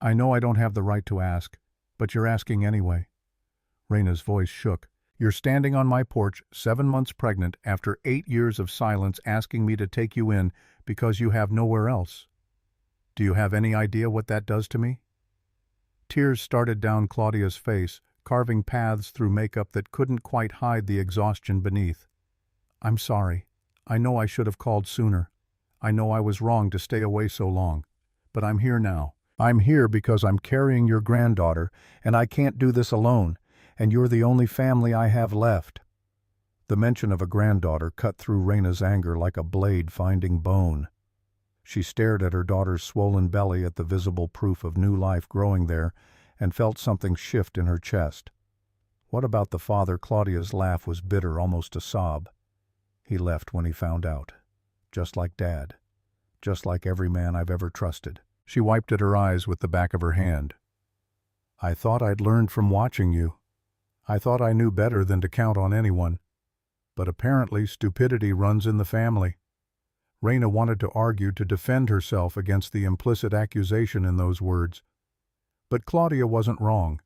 I don't have the right to ask, but you're asking anyway. Raina's voice shook. You're standing on my porch, 7 months pregnant, after 8 years of silence, asking me to take you in because you have nowhere else. Do you have any idea what that does to me? Tears started down Claudia's face, carving paths through makeup that couldn't quite hide the exhaustion beneath. I'm sorry. I know I should have called sooner. I know I was wrong to stay away so long. But I'm here now. I'm here because I'm carrying your granddaughter, and I can't do this alone, and you're the only family I have left. The mention of a granddaughter cut through Raina's anger like a blade finding bone. She stared at her daughter's swollen belly, at the visible proof of new life growing there, and felt something shift in her chest. What about the father? Claudia's laugh was bitter, almost a sob. He left when he found out. Just like Dad. Just like every man I've ever trusted. She wiped at her eyes with the back of her hand. I thought I'd learned from watching you. I thought I knew better than to count on anyone. But apparently stupidity runs in the family. Raina wanted to argue to defend herself against the implicit accusation in those words. But Claudia wasn't wrong.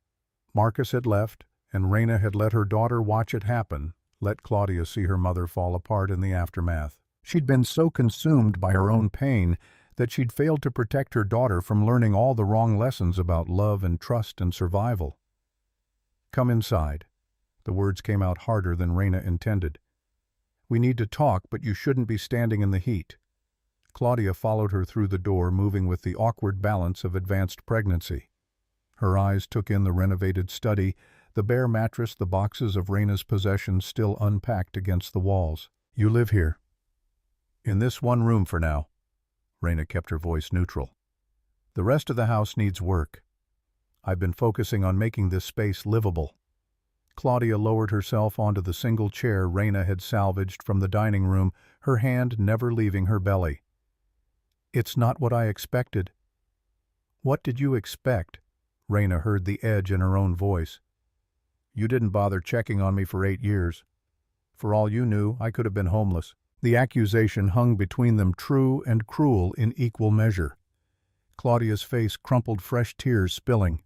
Marcus had left, and Raina had let her daughter watch it happen, let Claudia see her mother fall apart in the aftermath. She'd been so consumed by her own pain that she'd failed to protect her daughter from learning all the wrong lessons about love and trust and survival. "Come inside." The words came out harder than Raina intended. "We need to talk, but you shouldn't be standing in the heat." Claudia followed her through the door, moving with the awkward balance of advanced pregnancy. Her eyes took in the renovated study, the bare mattress, the boxes of Raina's possessions still unpacked against the walls. "You live here. In this one room for now." Raina kept her voice neutral. "The rest of the house needs work. I've been focusing on making this space livable." Claudia lowered herself onto the single chair Raina had salvaged from the dining room, her hand never leaving her belly. "It's not what I expected." "What did you expect?" Raina heard the edge in her own voice. "You didn't bother checking on me for 8 years. For all you knew, I could have been homeless." The accusation hung between them, true and cruel in equal measure. Claudia's face crumpled, fresh tears spilling.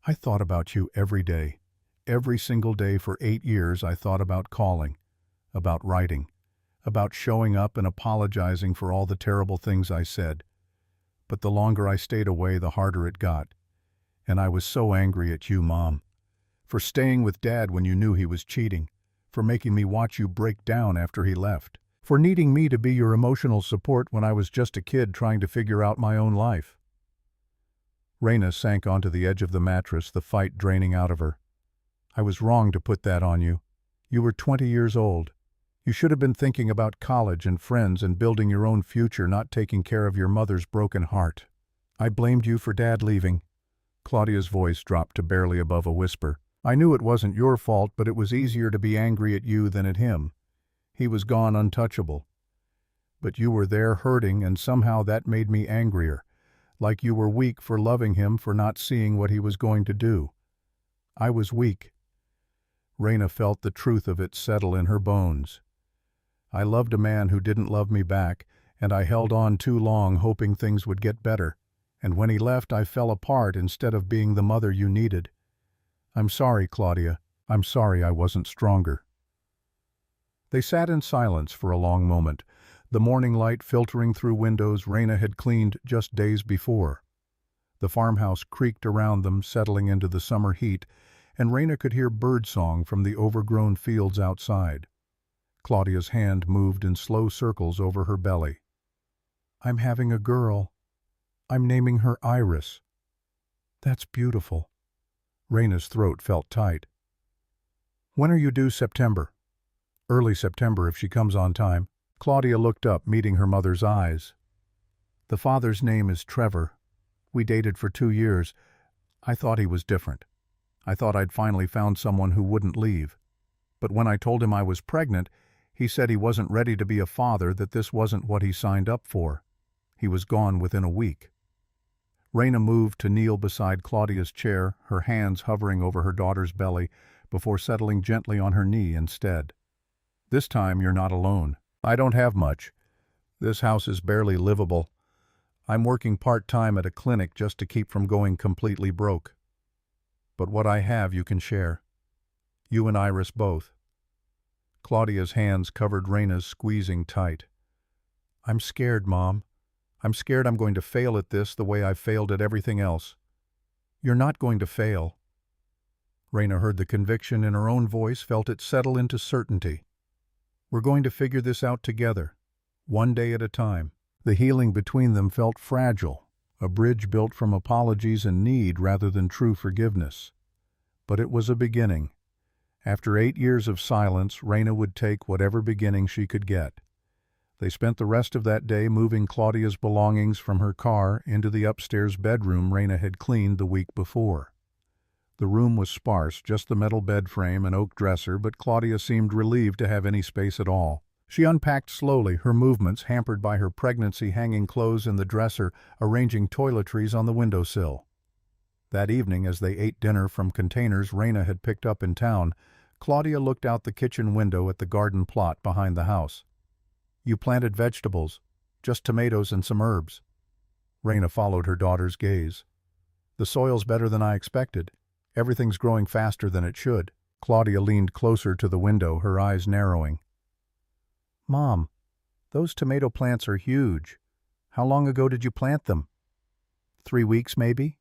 "I thought about you every day. Every single day for 8 years I thought about calling, about writing, about showing up and apologizing for all the terrible things I said. But the longer I stayed away, the harder it got. And I was so angry at you, Mom, for staying with Dad when you knew he was cheating, for making me watch you break down after he left, for needing me to be your emotional support when I was just a kid trying to figure out my own life." Raina sank onto the edge of the mattress, the fight draining out of her. "I was wrong to put that on you. You were 20 years old. You should have been thinking about college and friends and building your own future, not taking care of your mother's broken heart. I blamed you for Dad leaving." Claudia's voice dropped to barely above a whisper. "I knew it wasn't your fault, but it was easier to be angry at you than at him. He was gone untouchable. But you were there hurting, and somehow that made me angrier, like you were weak for loving him, for not seeing what he was going to do. I was weak." Raina felt the truth of it settle in her bones. "I loved a man who didn't love me back, and I held on too long hoping things would get better. And when he left, I fell apart instead of being the mother you needed. I'm sorry, Claudia. I'm sorry I wasn't stronger." They sat in silence for a long moment, the morning light filtering through windows Raina had cleaned just days before. The farmhouse creaked around them, settling into the summer heat, and Raina could hear birdsong from the overgrown fields outside. Claudia's hand moved in slow circles over her belly. "I'm having a girl. I'm naming her Iris." "That's beautiful." Raina's throat felt tight. "When are you due? September?" "Early September if she comes on time." Claudia looked up, meeting her mother's eyes. "The father's name is Trevor. We dated for 2 years. I thought he was different. I thought I'd finally found someone who wouldn't leave. But when I told him I was pregnant, he said he wasn't ready to be a father, that this wasn't what he signed up for. He was gone within a week." Raina moved to kneel beside Claudia's chair, her hands hovering over her daughter's belly, before settling gently on her knee instead. "This time you're not alone. I don't have much. This house is barely livable. I'm working part-time at a clinic just to keep from going completely broke. But what I have you can share. You and Iris both." Claudia's hands covered Raina's, squeezing tight. "I'm scared, Mom. I'm scared I'm going to fail at this the way I've failed at everything else." "You're not going to fail." Raina heard the conviction in her own voice, felt it settle into certainty. "We're going to figure this out together, one day at a time." The healing between them felt fragile, a bridge built from apologies and need rather than true forgiveness. But it was a beginning. After 8 years of silence, Raina would take whatever beginning she could get. They spent the rest of that day moving Claudia's belongings from her car into the upstairs bedroom Raina had cleaned the week before. The room was sparse, just the metal bed frame and oak dresser, but Claudia seemed relieved to have any space at all. She unpacked slowly, her movements hampered by her pregnancy, hanging clothes in the dresser, arranging toiletries on the windowsill. That evening, as they ate dinner from containers Raina had picked up in town, Claudia looked out the kitchen window at the garden plot behind the house. "You planted vegetables. just tomatoes and some herbs." Raina followed her daughter's gaze. "The soil's better than I expected. Everything's growing faster than it should." Claudia leaned closer to the window, her eyes narrowing. "Mom, those tomato plants are huge. How long ago did you plant them?" 3 weeks, maybe?"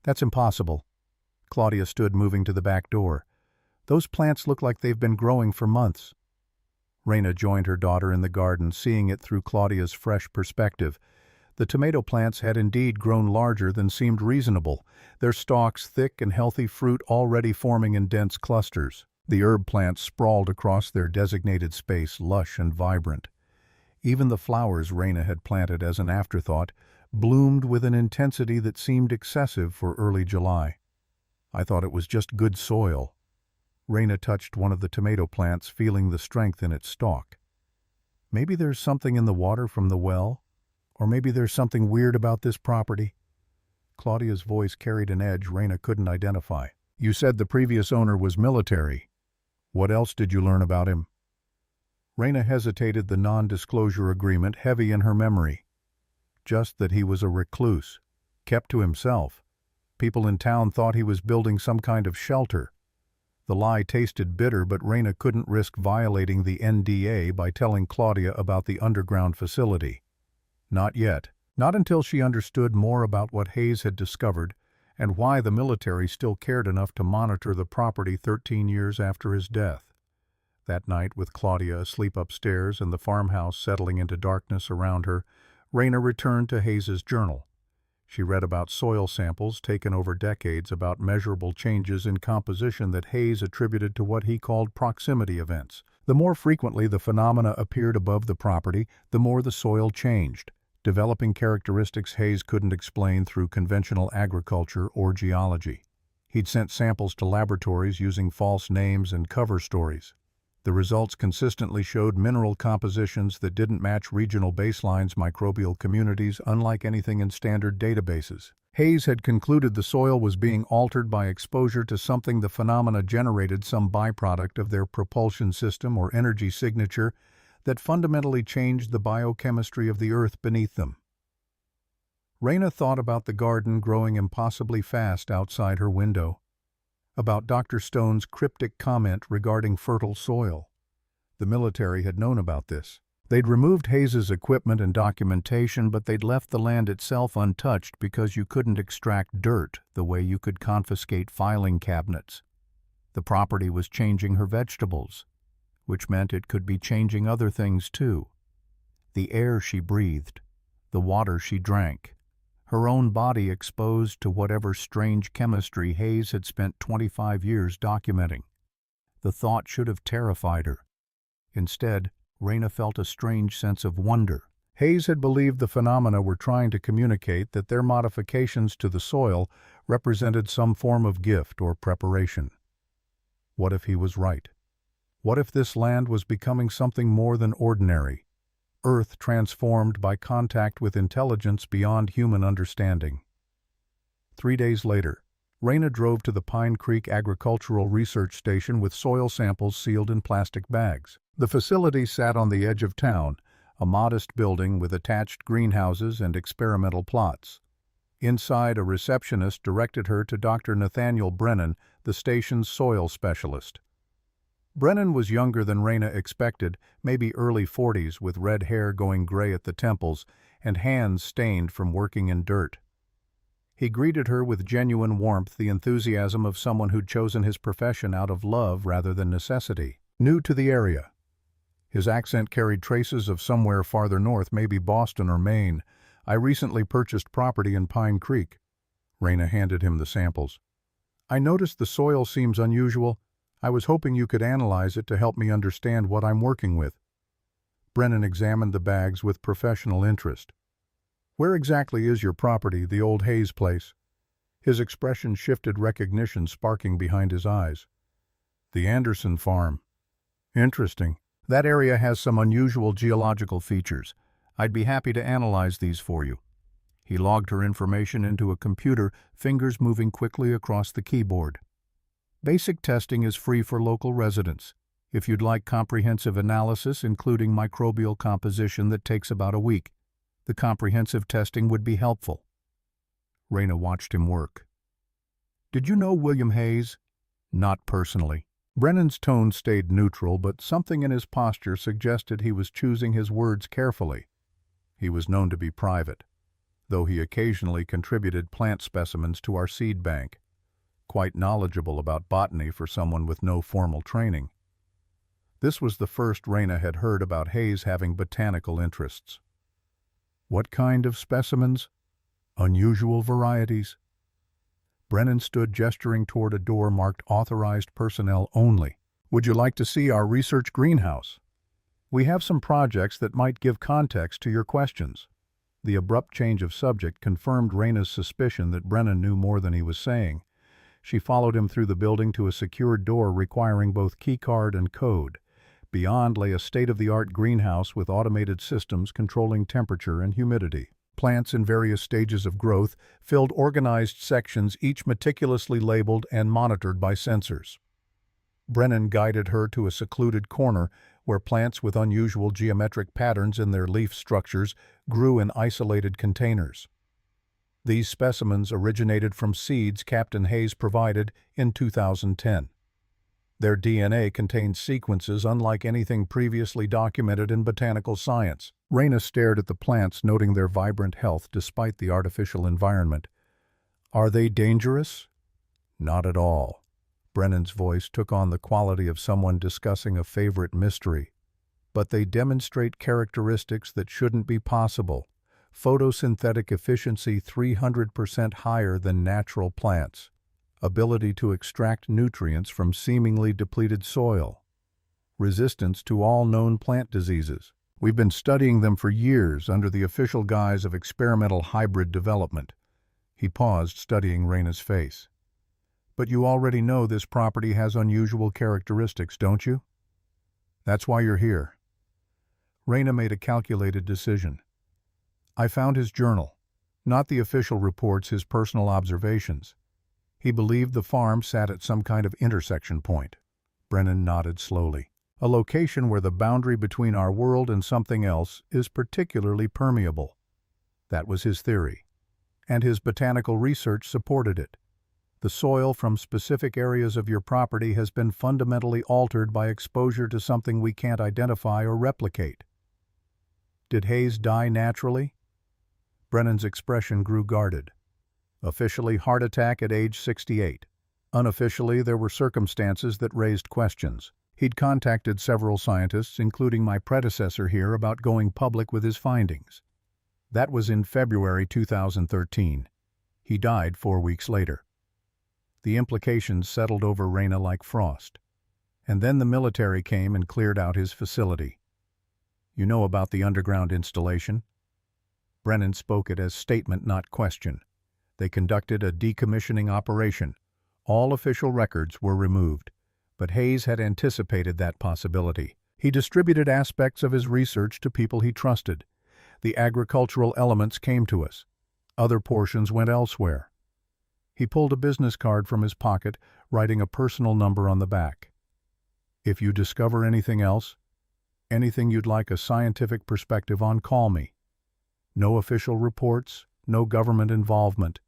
"That's impossible." Claudia stood, moving to the back door. "Those plants look like they've been growing for months." Raina joined her daughter in the garden, seeing it through Claudia's fresh perspective. The tomato plants had indeed grown larger than seemed reasonable, their stalks thick and healthy fruit already forming in dense clusters. The herb plants sprawled across their designated space, lush and vibrant. Even the flowers Raina had planted as an afterthought bloomed with an intensity that seemed excessive for early July. "I thought it was just good soil." Raina touched one of the tomato plants, feeling the strength in its stalk. "Maybe there's something in the water from the well? Or maybe there's something weird about this property?" Claudia's voice carried an edge Raina couldn't identify. "You said the previous owner was military. What else did you learn about him?" Raina hesitated, the non-disclosure agreement heavy in her memory. Just that he was a recluse, kept to himself. People in town thought he was building some kind of shelter. The lie tasted bitter, but Raina couldn't risk violating the NDA by telling Claudia about the underground facility. Not yet. Not until she understood more about what Hayes had discovered and why the military still cared enough to monitor the property 13 years after his death. That night, with Claudia asleep upstairs and the farmhouse settling into darkness around her, Raina returned to Hayes's journal. She read about soil samples taken over decades, about measurable changes in composition that Hayes attributed to what he called proximity events. The more frequently the phenomena appeared above the property, the more the soil changed, developing characteristics Hayes couldn't explain through conventional agriculture or geology. He'd sent samples to laboratories using false names and cover stories. The results consistently showed mineral compositions that didn't match regional baselines, microbial communities, unlike anything in standard databases. Hayes had concluded the soil was being altered by exposure to something the phenomena generated, some byproduct of their propulsion system or energy signature that fundamentally changed the biochemistry of the earth beneath them. Raina thought about the garden growing impossibly fast outside her window, about Dr. Stone's cryptic comment regarding fertile soil. The military had known about this. They'd removed Hayes's equipment and documentation, but they'd left the land itself untouched because you couldn't extract dirt the way you could confiscate filing cabinets. The property was changing her vegetables, which meant it could be changing other things too. The air she breathed, the water she drank, her own body exposed to whatever strange chemistry Hayes had spent 25 years documenting. The thought should have terrified her. Instead, Raina felt a strange sense of wonder. Hayes had believed the phenomena were trying to communicate that their modifications to the soil represented some form of gift or preparation. What if he was right? What if this land was becoming something more than ordinary? Earth transformed by contact with intelligence beyond human understanding. 3 days later, Raina drove to the Pine Creek Agricultural Research Station with soil samples sealed in plastic bags. The facility sat on the edge of town, a modest building with attached greenhouses and experimental plots. Inside, a receptionist directed her to Dr. Nathaniel Brennan, the station's soil specialist. Brennan was younger than Raina expected, maybe early 40s, with red hair going gray at the temples and hands stained from working in dirt. He greeted her with genuine warmth, the enthusiasm of someone who'd chosen his profession out of love rather than necessity. New to the area. His accent carried traces of somewhere farther north, maybe Boston or Maine. "I recently purchased property in Pine Creek." Raina handed him the samples. "I noticed the soil seems unusual. I was hoping you could analyze it to help me understand what I'm working with." Brennan examined the bags with professional interest. "Where exactly is your property, the old Hayes place?" His expression shifted, recognition sparking behind his eyes. "The Anderson farm." "Interesting. That area has some unusual geological features. I'd be happy to analyze these for you." He logged her information into a computer, fingers moving quickly across the keyboard. "Basic testing is free for local residents. If you'd like comprehensive analysis, including microbial composition, that takes about a week." The comprehensive testing would be helpful. Rayna watched him work. Did you know William Hayes? Not personally. Brennan's tone stayed neutral, but something in his posture suggested he was choosing his words carefully. He was known to be private, though he occasionally contributed plant specimens to our seed bank. Quite knowledgeable about botany for someone with no formal training. This was the first Rayna had heard about Hayes having botanical interests. What kind of specimens? Unusual varieties. Brennan stood gesturing toward a door marked Authorized Personnel Only. Would you like to see our research greenhouse? We have some projects that might give context to your questions. The abrupt change of subject confirmed Rayna's suspicion that Brennan knew more than he was saying. She followed him through the building to a secured door requiring both keycard and code. Beyond lay a state-of-the-art greenhouse with automated systems controlling temperature and humidity. Plants in various stages of growth filled organized sections, each meticulously labeled and monitored by sensors. Brennan guided her to a secluded corner where plants with unusual geometric patterns in their leaf structures grew in isolated containers. These specimens originated from seeds Captain Hayes provided in 2010. Their DNA contained sequences unlike anything previously documented in botanical science. Rayna stared at the plants, noting their vibrant health despite the artificial environment. Are they dangerous? Not at all. Brennan's voice took on the quality of someone discussing a favorite mystery. But they demonstrate characteristics that shouldn't be possible. Photosynthetic efficiency 300% higher than natural plants. Ability to extract nutrients from seemingly depleted soil. Resistance to all known plant diseases. We've been studying them for years under the official guise of experimental hybrid development. He paused, studying Rayna's face. But you already know this property has unusual characteristics, don't you? That's why you're here. Rayna made a calculated decision. I found his journal, not the official reports, his personal observations. He believed the farm sat at some kind of intersection point. Brennan nodded slowly. A location where the boundary between our world and something else is particularly permeable. That was his theory. And his botanical research supported it. The soil from specific areas of your property has been fundamentally altered by exposure to something we can't identify or replicate. Did Hayes die naturally? Brennan's expression grew guarded. Officially, heart attack at age 68. Unofficially, there were circumstances that raised questions. He'd contacted several scientists, including my predecessor here, about going public with his findings. That was in February 2013. He died 4 weeks later. The implications settled over Rayna like frost. And then the military came and cleared out his facility. You know about the underground installation? Brennan spoke it as statement, not question. They conducted a decommissioning operation. All official records were removed. But Hayes had anticipated that possibility. He distributed aspects of his research to people he trusted. The agricultural elements came to us. Other portions went elsewhere. He pulled a business card from his pocket, writing a personal number on the back. If you discover anything else, anything you'd like a scientific perspective on, call me. No official reports, no government involvement.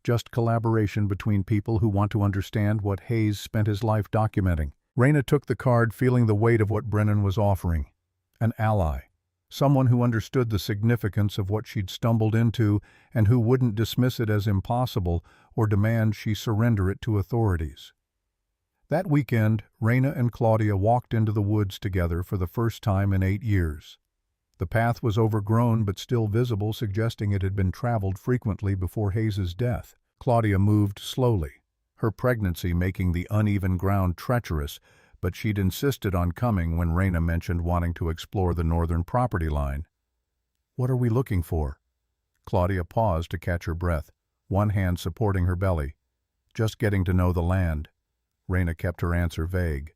Just collaboration between people who want to understand what Hayes spent his life documenting. Rayna took the card, feeling the weight of what Brennan was offering. An ally. Someone who understood the significance of what she'd stumbled into and who wouldn't dismiss it as impossible or demand she surrender it to authorities. That weekend, Rayna and Claudia walked into the woods together for the first time in 8 years. The path was overgrown but still visible, suggesting it had been traveled frequently before Hayes's death. Claudia moved slowly, her pregnancy making the uneven ground treacherous, but she'd insisted on coming when Rayna mentioned wanting to explore the northern property line. What are we looking for? Claudia paused to catch her breath, one hand supporting her belly. Just getting to know the land. Rayna kept her answer vague.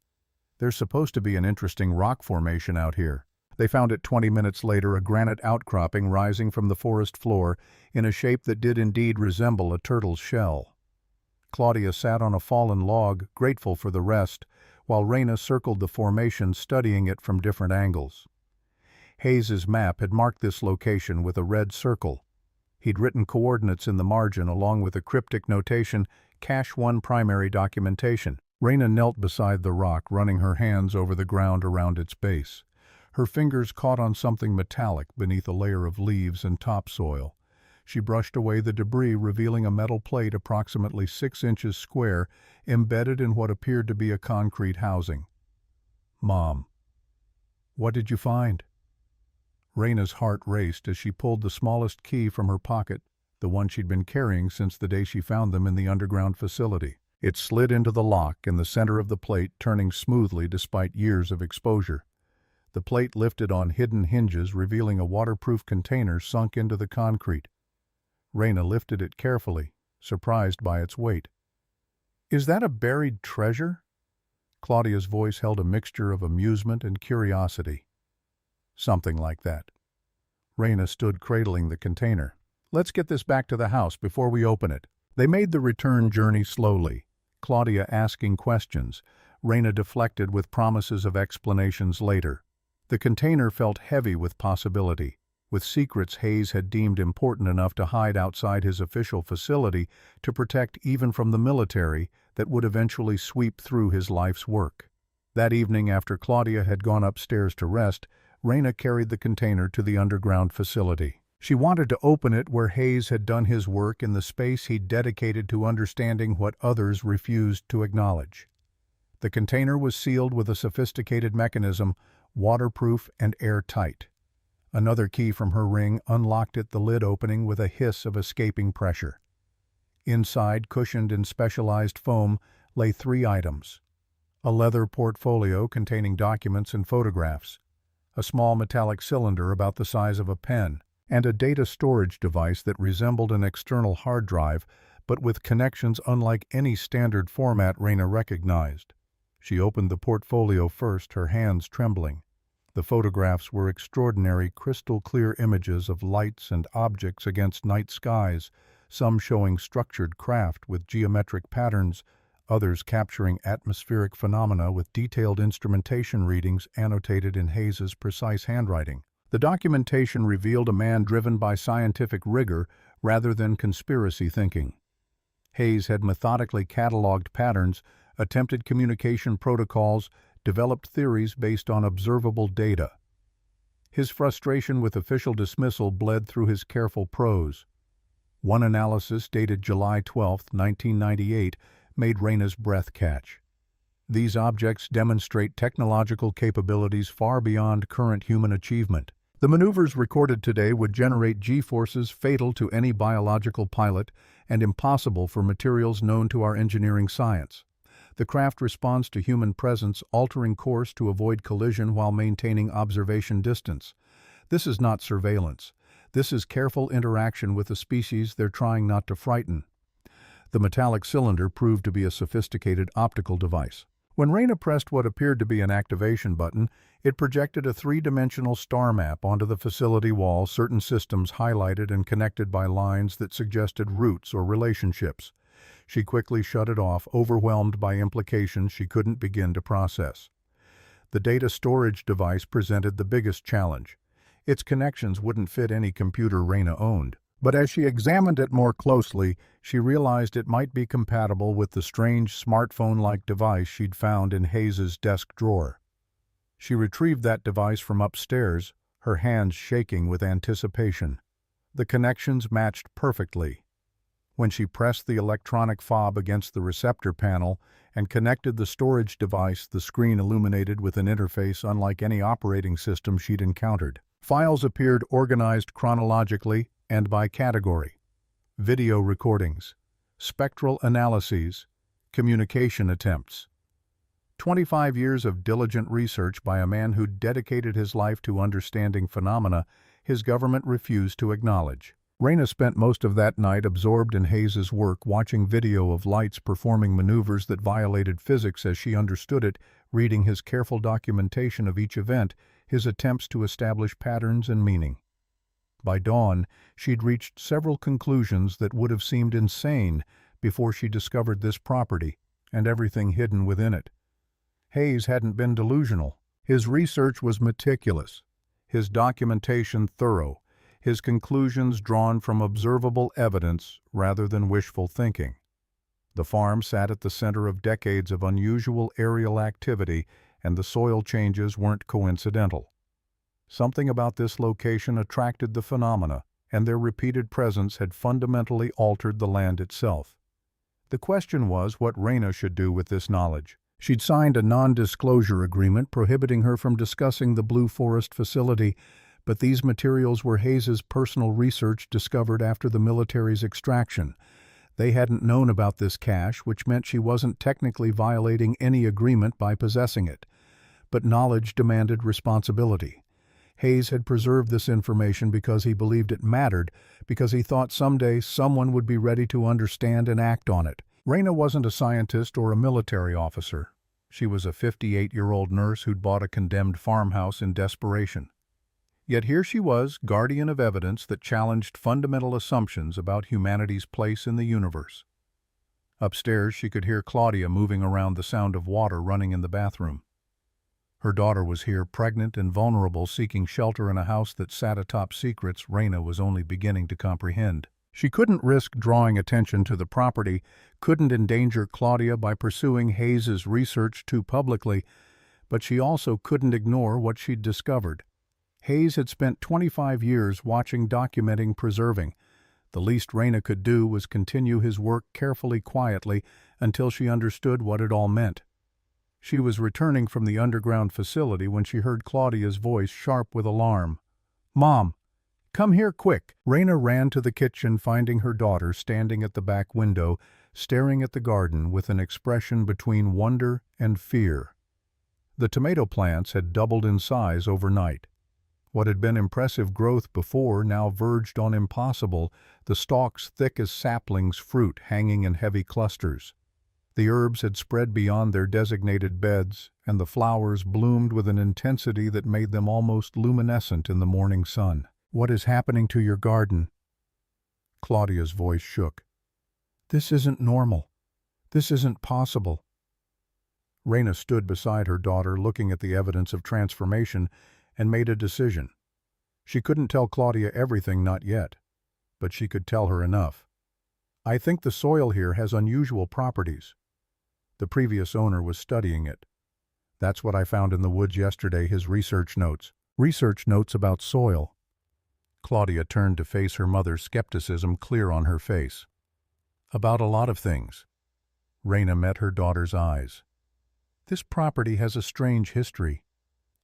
There's supposed to be an interesting rock formation out here. They found it 20 minutes later, a granite outcropping rising from the forest floor in a shape that did indeed resemble a turtle's shell. Claudia sat on a fallen log, grateful for the rest, while Rayna circled the formation, studying it from different angles. Hayes's map had marked this location with a red circle. He'd written coordinates in the margin along with a cryptic notation, Cache 1 primary documentation. Raina knelt beside the rock, running her hands over the ground around its base. Her fingers caught on something metallic beneath a layer of leaves and topsoil. She brushed away the debris, revealing a metal plate approximately 6 inches square, embedded in what appeared to be a concrete housing. "Mom, what did you find?" Raina's heart raced as she pulled the smallest key from her pocket, the one she'd been carrying since the day she found them in the underground facility. It slid into the lock in the center of the plate, turning smoothly despite years of exposure. The plate lifted on hidden hinges, revealing a waterproof container sunk into the concrete. Raina lifted it carefully, surprised by its weight. "Is that a buried treasure?" Claudia's voice held a mixture of amusement and curiosity. "Something like that." Raina stood cradling the container. "Let's get this back to the house before we open it." They made the return journey slowly, Claudia asking questions. Raina deflected with promises of explanations later. The container felt heavy with possibility, with secrets Hayes had deemed important enough to hide outside his official facility to protect even from the military that would eventually sweep through his life's work. That evening, after Claudia had gone upstairs to rest, Raina carried the container to the underground facility. She wanted to open it where Hayes had done his work, in the space he'd dedicated to understanding what others refused to acknowledge. The container was sealed with a sophisticated mechanism, waterproof and airtight. Another key from her ring unlocked it, the lid opening with a hiss of escaping pressure. Inside, cushioned in specialized foam, lay 3 items: a leather portfolio containing documents and photographs, a small metallic cylinder about the size of a pen, and a data storage device that resembled an external hard drive, but with connections unlike any standard format Raina recognized. She opened the portfolio first, her hands trembling. The photographs were extraordinary, crystal-clear images of lights and objects against night skies, some showing structured craft with geometric patterns, others capturing atmospheric phenomena with detailed instrumentation readings annotated in Hayes's precise handwriting. The documentation revealed a man driven by scientific rigor rather than conspiracy thinking. Hayes had methodically cataloged patterns, attempted communication protocols, developed theories based on observable data. His frustration with official dismissal bled through his careful prose. One analysis, dated July 12, 1998, made Raina's breath catch. These objects demonstrate technological capabilities far beyond current human achievement. The maneuvers recorded today would generate G-forces fatal to any biological pilot and impossible for materials known to our engineering science. The craft responds to human presence, altering course to avoid collision while maintaining observation distance. This is not surveillance. This is careful interaction with a species they're trying not to frighten. The metallic cylinder proved to be a sophisticated optical device. When Raina pressed what appeared to be an activation button, it projected a 3-dimensional star map onto the facility wall, certain systems highlighted and connected by lines that suggested routes or relationships. She quickly shut it off, overwhelmed by implications she couldn't begin to process. The data storage device presented the biggest challenge. Its connections wouldn't fit any computer Raina owned. But as she examined it more closely, she realized it might be compatible with the strange smartphone-like device she'd found in Hayes's desk drawer. She retrieved that device from upstairs, her hands shaking with anticipation. The connections matched perfectly. When she pressed the electronic fob against the receptor panel and connected the storage device, the screen illuminated with an interface unlike any operating system she'd encountered. Files appeared organized chronologically and by category: video recordings, spectral analyses, communication attempts. 25 years of diligent research by a man who'd dedicated his life to understanding phenomena his government refused to acknowledge. Raina spent most of that night absorbed in Hayes's work, watching video of lights performing maneuvers that violated physics as she understood it, reading his careful documentation of each event, his attempts to establish patterns and meaning. By dawn, she'd reached several conclusions that would have seemed insane before she discovered this property and everything hidden within it. Hayes hadn't been delusional. His research was meticulous. his documentation thorough, his conclusions drawn from observable evidence rather than wishful thinking. The farm sat at the center of decades of unusual aerial activity, and the soil changes weren't coincidental. Something about this location attracted the phenomena, and their repeated presence had fundamentally altered the land itself. The question was what Raina should do with this knowledge. She'd signed a non-disclosure agreement prohibiting her from discussing the Blue Forest facility, but these materials were Hayes's personal research discovered after the military's extraction. They hadn't known about this cache, which meant she wasn't technically violating any agreement by possessing it. But knowledge demanded responsibility. Hayes had preserved this information because he believed it mattered, because he thought someday someone would be ready to understand and act on it. Raina wasn't a scientist or a military officer. She was a 58-year-old nurse who'd bought a condemned farmhouse in desperation. Yet here she was, guardian of evidence that challenged fundamental assumptions about humanity's place in the universe. Upstairs, she could hear Claudia moving around, the sound of water running in the bathroom. Her daughter was here, pregnant and vulnerable, seeking shelter in a house that sat atop secrets Raina was only beginning to comprehend. She couldn't risk drawing attention to the property, couldn't endanger Claudia by pursuing Hayes's research too publicly, but she also couldn't ignore what she'd discovered. Hayes had spent 25 years watching, documenting, preserving. The least Raina could do was continue his work carefully, quietly, until she understood what it all meant. She was returning from the underground facility when she heard Claudia's voice, sharp with alarm. "Mom, come here quick!" Raina ran to the kitchen, finding her daughter standing at the back window, staring at the garden with an expression between wonder and fear. The tomato plants had doubled in size overnight. What had been impressive growth before now verged on impossible, the stalks thick as saplings, fruit hanging in heavy clusters. The herbs had spread beyond their designated beds, and the flowers bloomed with an intensity that made them almost luminescent in the morning sun. "What is happening to your garden?" Claudia's voice shook. "This isn't normal. This isn't possible." Raina stood beside her daughter, looking at the evidence of transformation, and made a decision. She couldn't tell Claudia everything, not yet, but she could tell her enough. "I think the soil here has unusual properties. The previous owner was studying it. That's what I found in the woods yesterday, his research notes." "Research notes about soil?" Claudia turned to face her mother, skepticism clear on her face. "About a lot of things." Raina met her daughter's eyes. "This property has a strange history.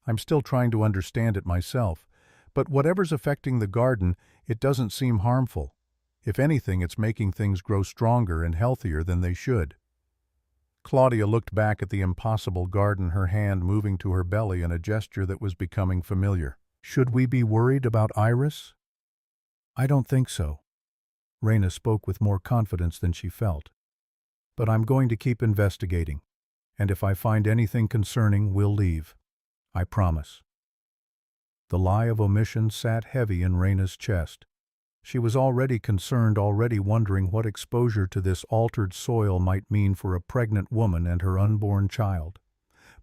I'm still trying to understand it myself, but whatever's affecting the garden, it doesn't seem harmful. If anything, it's making things grow stronger and healthier than they should." Claudia looked back at the impossible garden, her hand moving to her belly in a gesture that was becoming familiar. "Should we be worried about Iris?" "I don't think so." Raina spoke with more confidence than she felt. "But I'm going to keep investigating, and if I find anything concerning, we'll leave. I promise." The lie of omission sat heavy in Raina's chest. She was already concerned, already wondering what exposure to this altered soil might mean for a pregnant woman and her unborn child.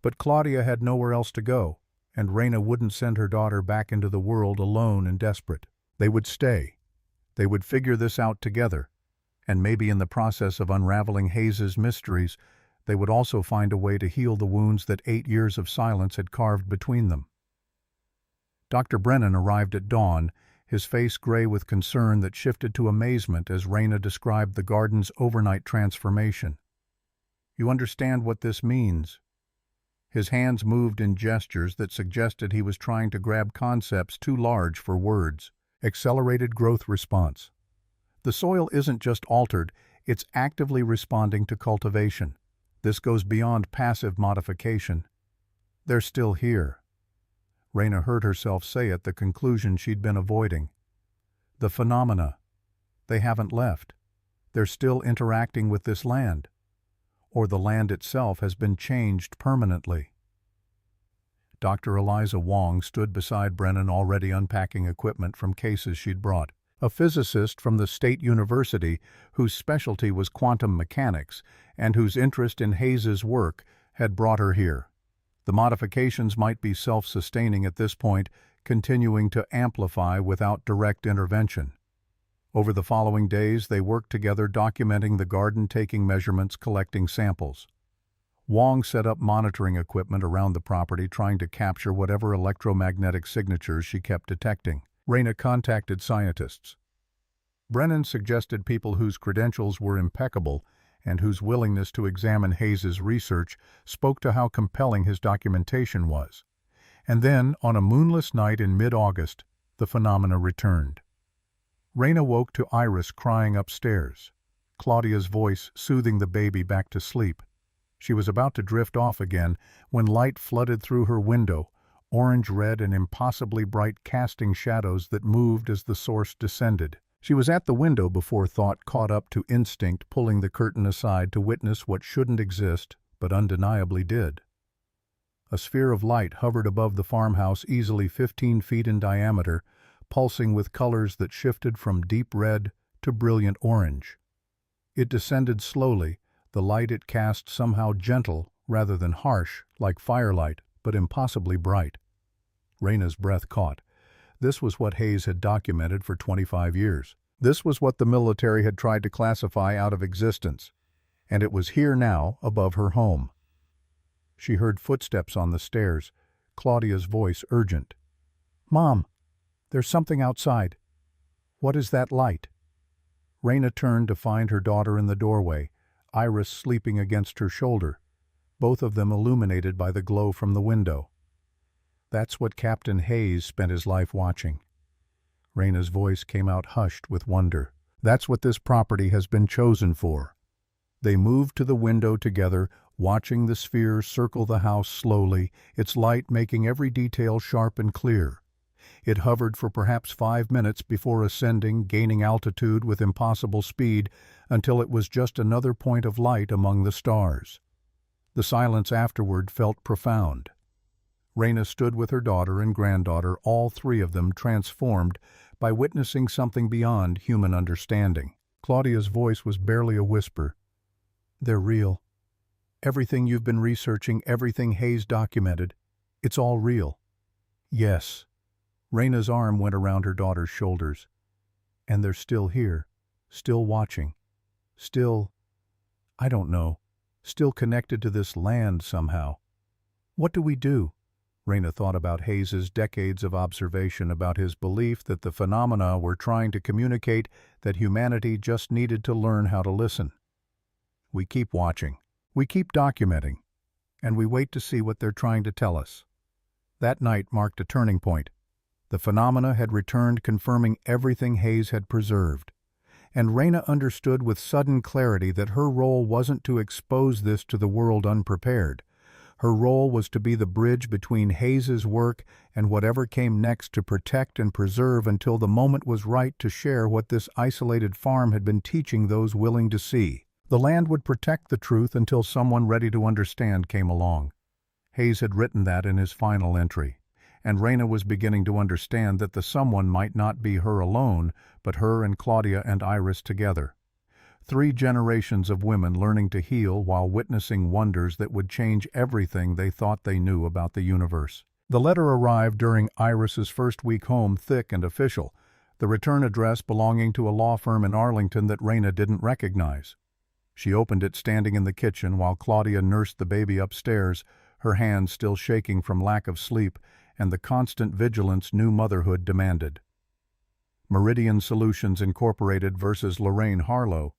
But Claudia had nowhere else to go, and Raina wouldn't send her daughter back into the world alone and desperate. They would stay. They would figure this out together, and maybe in the process of unraveling Hayes's mysteries, they would also find a way to heal the wounds that 8 years of silence had carved between them. Dr. Brennan arrived at dawn, his face gray with concern that shifted to amazement as Raina described the garden's overnight transformation. "You understand what this means?" His hands moved in gestures that suggested he was trying to grab concepts too large for words. "Accelerated growth response. The soil isn't just altered, it's actively responding to cultivation. This goes beyond passive modification. They're still here." Raina heard herself say it, the conclusion she'd been avoiding. The phenomena. They haven't left. They're still interacting with this land. Or the land itself has been changed permanently. Dr. Eliza Wong stood beside Brennan, already unpacking equipment from cases she'd brought. A physicist from the State University whose specialty was quantum mechanics and whose interest in Hayes's work had brought her here. The modifications might be self-sustaining at this point, continuing to amplify without direct intervention. Over the following days, they worked together documenting the garden, taking measurements, collecting samples. Wong set up monitoring equipment around the property, trying to capture whatever electromagnetic signatures she kept detecting. Raina contacted scientists. Brennan suggested people whose credentials were impeccable and whose willingness to examine Hayes's research spoke to how compelling his documentation was. And then, on a moonless night in mid-August, the phenomena returned. Raina woke to Iris crying upstairs, Claudia's voice soothing the baby back to sleep. She was about to drift off again when light flooded through her window, orange-red and impossibly bright, casting shadows that moved as the source descended. She was at the window before thought caught up to instinct, pulling the curtain aside to witness what shouldn't exist, but undeniably did. A sphere of light hovered above the farmhouse, easily 15 feet in diameter, pulsing with colors that shifted from deep red to brilliant orange. It descended slowly, the light it cast somehow gentle rather than harsh, like firelight, but impossibly bright. Raina's breath caught. This was what Hayes had documented for 25 years. This was what the military had tried to classify out of existence. And it was here now, above her home. She heard footsteps on the stairs, Claudia's voice urgent. "Mom, there's something outside. What is that light?" Raina turned to find her daughter in the doorway, Iris sleeping against her shoulder, both of them illuminated by the glow from the window. "That's what Captain Hayes spent his life watching." Raina's voice came out hushed with wonder. "That's what this property has been chosen for." They moved to the window together, watching the sphere circle the house slowly, its light making every detail sharp and clear. It hovered for perhaps 5 minutes before ascending, gaining altitude with impossible speed, until it was just another point of light among the stars. The silence afterward felt profound. Raina stood with her daughter and granddaughter, all three of them transformed by witnessing something beyond human understanding. Claudia's voice was barely a whisper. "They're real. Everything you've been researching, everything Hayes documented, it's all real." "Yes." Raina's arm went around her daughter's shoulders. "And they're still here, still watching, still, I don't know, still connected to this land somehow. What do we do?" Raina thought about Hayes's decades of observation, about his belief that the phenomena were trying to communicate, that humanity just needed to learn how to listen. "We keep watching, we keep documenting, and we wait to see what they're trying to tell us." That night marked a turning point. The phenomena had returned, confirming everything Hayes had preserved. And Raina understood with sudden clarity that her role wasn't to expose this to the world unprepared. Her role was to be the bridge between Hayes's work and whatever came next, to protect and preserve until the moment was right to share what this isolated farm had been teaching those willing to see. The land would protect the truth until someone ready to understand came along. Hayes had written that in his final entry, and Raina was beginning to understand that the someone might not be her alone, but her and Claudia and Iris together. 3 generations of women learning to heal while witnessing wonders that would change everything they thought they knew about the universe. The letter arrived during Iris's first week home, thick and official, the return address belonging to a law firm in Arlington that Raina didn't recognize. She opened it standing in the kitchen while Claudia nursed the baby upstairs, her hands still shaking from lack of sleep and the constant vigilance new motherhood demanded. Meridian Solutions Incorporated versus Lorraine Harlow.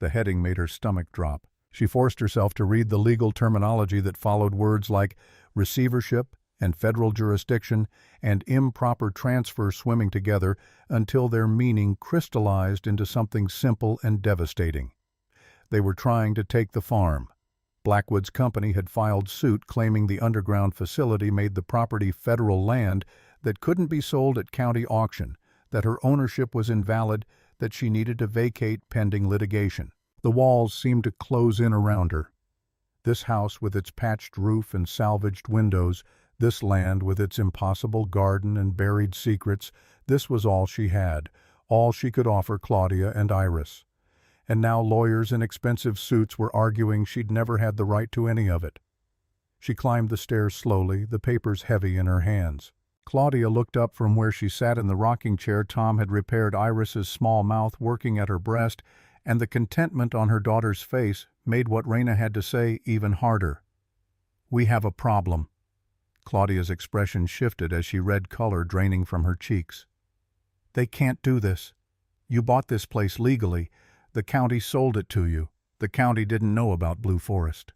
The heading made her stomach drop. She forced herself to read the legal terminology that followed words like receivership and federal jurisdiction and improper transfer swimming together until their meaning crystallized into something simple and devastating. They were trying to take the farm. Blackwood's company had filed suit claiming the underground facility made the property federal land that couldn't be sold at county auction, that her ownership was invalid, that she needed to vacate pending litigation. The walls seemed to close in around her. This house with its patched roof and salvaged windows, this land with its impossible garden and buried secrets, this was all she had, all she could offer Claudia and Iris. And now lawyers in expensive suits were arguing she'd never had the right to any of it. She climbed the stairs slowly, the papers heavy in her hands. Claudia looked up from where she sat in the rocking chair. Tom had repaired Iris's small mouth working at her breast, and the contentment on her daughter's face made what Raina had to say even harder. "We have a problem." Claudia's expression shifted as she read color draining from her cheeks. "They can't do this. You bought this place legally. The county sold it to you. The county didn't know about Blue Forest."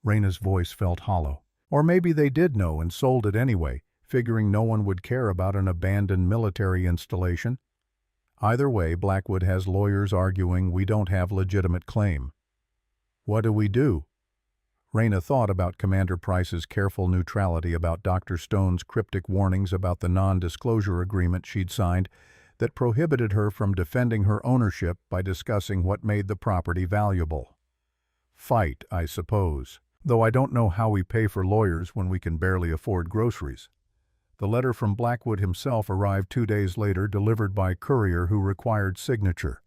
Raina's voice felt hollow. Or maybe they did know and sold it anyway, figuring no one would care about an abandoned military installation. Either way, Blackwood has lawyers arguing we don't have legitimate claim. What do we do? Raina thought about Commander Price's careful neutrality about Dr. Stone's cryptic warnings about the non-disclosure agreement she'd signed that prohibited her from defending her ownership by discussing what made the property valuable. Fight, I suppose, though I don't know how we pay for lawyers when we can barely afford groceries. The letter from Blackwood himself arrived 2 days later, delivered by courier who required signature.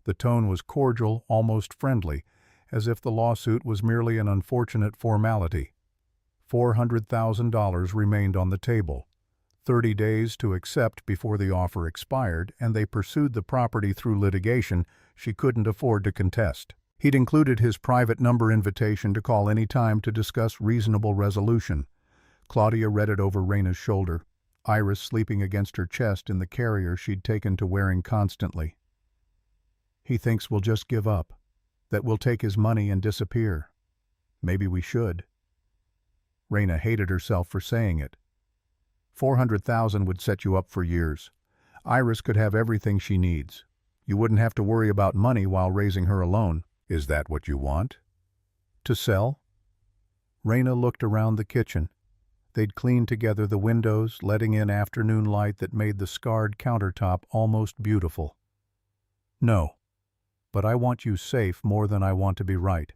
The tone was cordial, almost friendly, as if the lawsuit was merely an unfortunate formality. $400,000 remained on the table. 30 days to accept before the offer expired, and they pursued the property through litigation she couldn't afford to contest. He'd included his private number invitation to call any time to discuss reasonable resolution. Claudia read it over Raina's shoulder, Iris sleeping against her chest in the carrier she'd taken to wearing constantly. "He thinks we'll just give up, that we'll take his money and disappear. Maybe we should." Raina hated herself for saying it. 400,000 would set you up for years. Iris could have everything she needs. You wouldn't have to worry about money while raising her alone. Is that what you want? To sell? Raina looked around the kitchen. They'd cleaned together the windows, letting in afternoon light that made the scarred countertop almost beautiful. "No, but I want you safe more than I want to be right.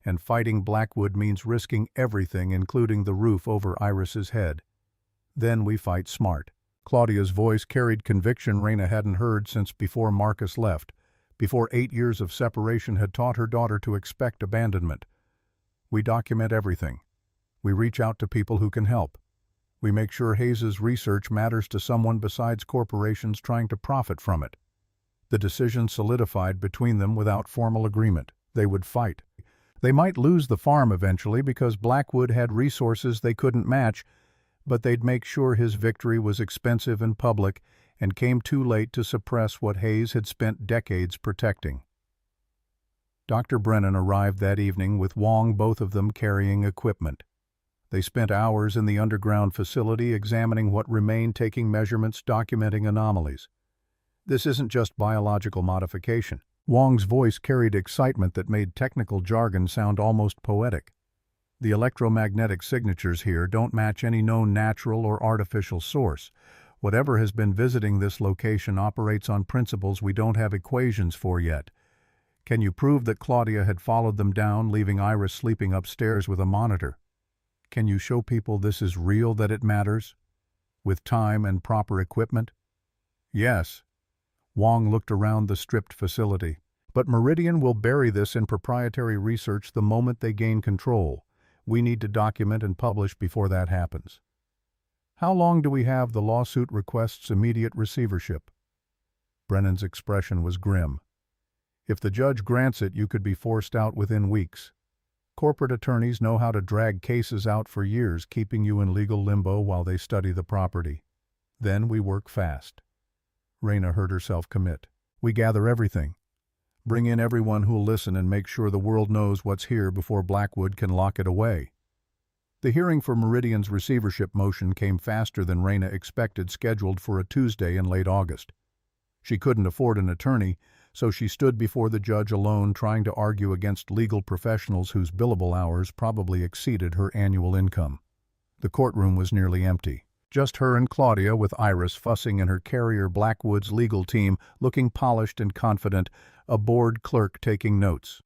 And fighting Blackwood means risking everything, including the roof over Iris's head. Then we fight smart." Claudia's voice carried conviction Raina hadn't heard since before Marcus left, before 8 years of separation had taught her daughter to expect abandonment. "We document everything. We reach out to people who can help. We make sure Hayes's research matters to someone besides corporations trying to profit from it." The decision solidified between them without formal agreement. They would fight. They might lose the farm eventually because Blackwood had resources they couldn't match, but they'd make sure his victory was expensive and public and came too late to suppress what Hayes had spent decades protecting. Dr. Brennan arrived that evening with Wong, both of them carrying equipment. They spent hours in the underground facility examining what remained, taking measurements, documenting anomalies. "This isn't just biological modification." Wong's voice carried excitement that made technical jargon sound almost poetic. "The electromagnetic signatures here don't match any known natural or artificial source. Whatever has been visiting this location operates on principles we don't have equations for yet. Can you prove that Claudia had followed them down, leaving Iris sleeping upstairs with a monitor? Can you show people this is real, that it matters? With time and proper equipment?" "Yes." Wong looked around the stripped facility. "But Meridian will bury this in proprietary research the moment they gain control. We need to document and publish before that happens." "How long do we have? The lawsuit requests immediate receivership." Brennan's expression was grim. "If the judge grants it, you could be forced out within weeks. Corporate attorneys know how to drag cases out for years, keeping you in legal limbo while they study the property. Then we work fast." Raina heard herself commit. "We gather everything. Bring in everyone who'll listen and make sure the world knows what's here before Blackwood can lock it away." The hearing for Meridian's receivership motion came faster than Raina expected, scheduled for a Tuesday in late August. She couldn't afford an attorney, so she stood before the judge alone, trying to argue against legal professionals whose billable hours probably exceeded her annual income. The courtroom was nearly empty. Just her and Claudia, with Iris fussing in her carrier. Blackwood's legal team, looking polished and confident, a bored clerk taking notes.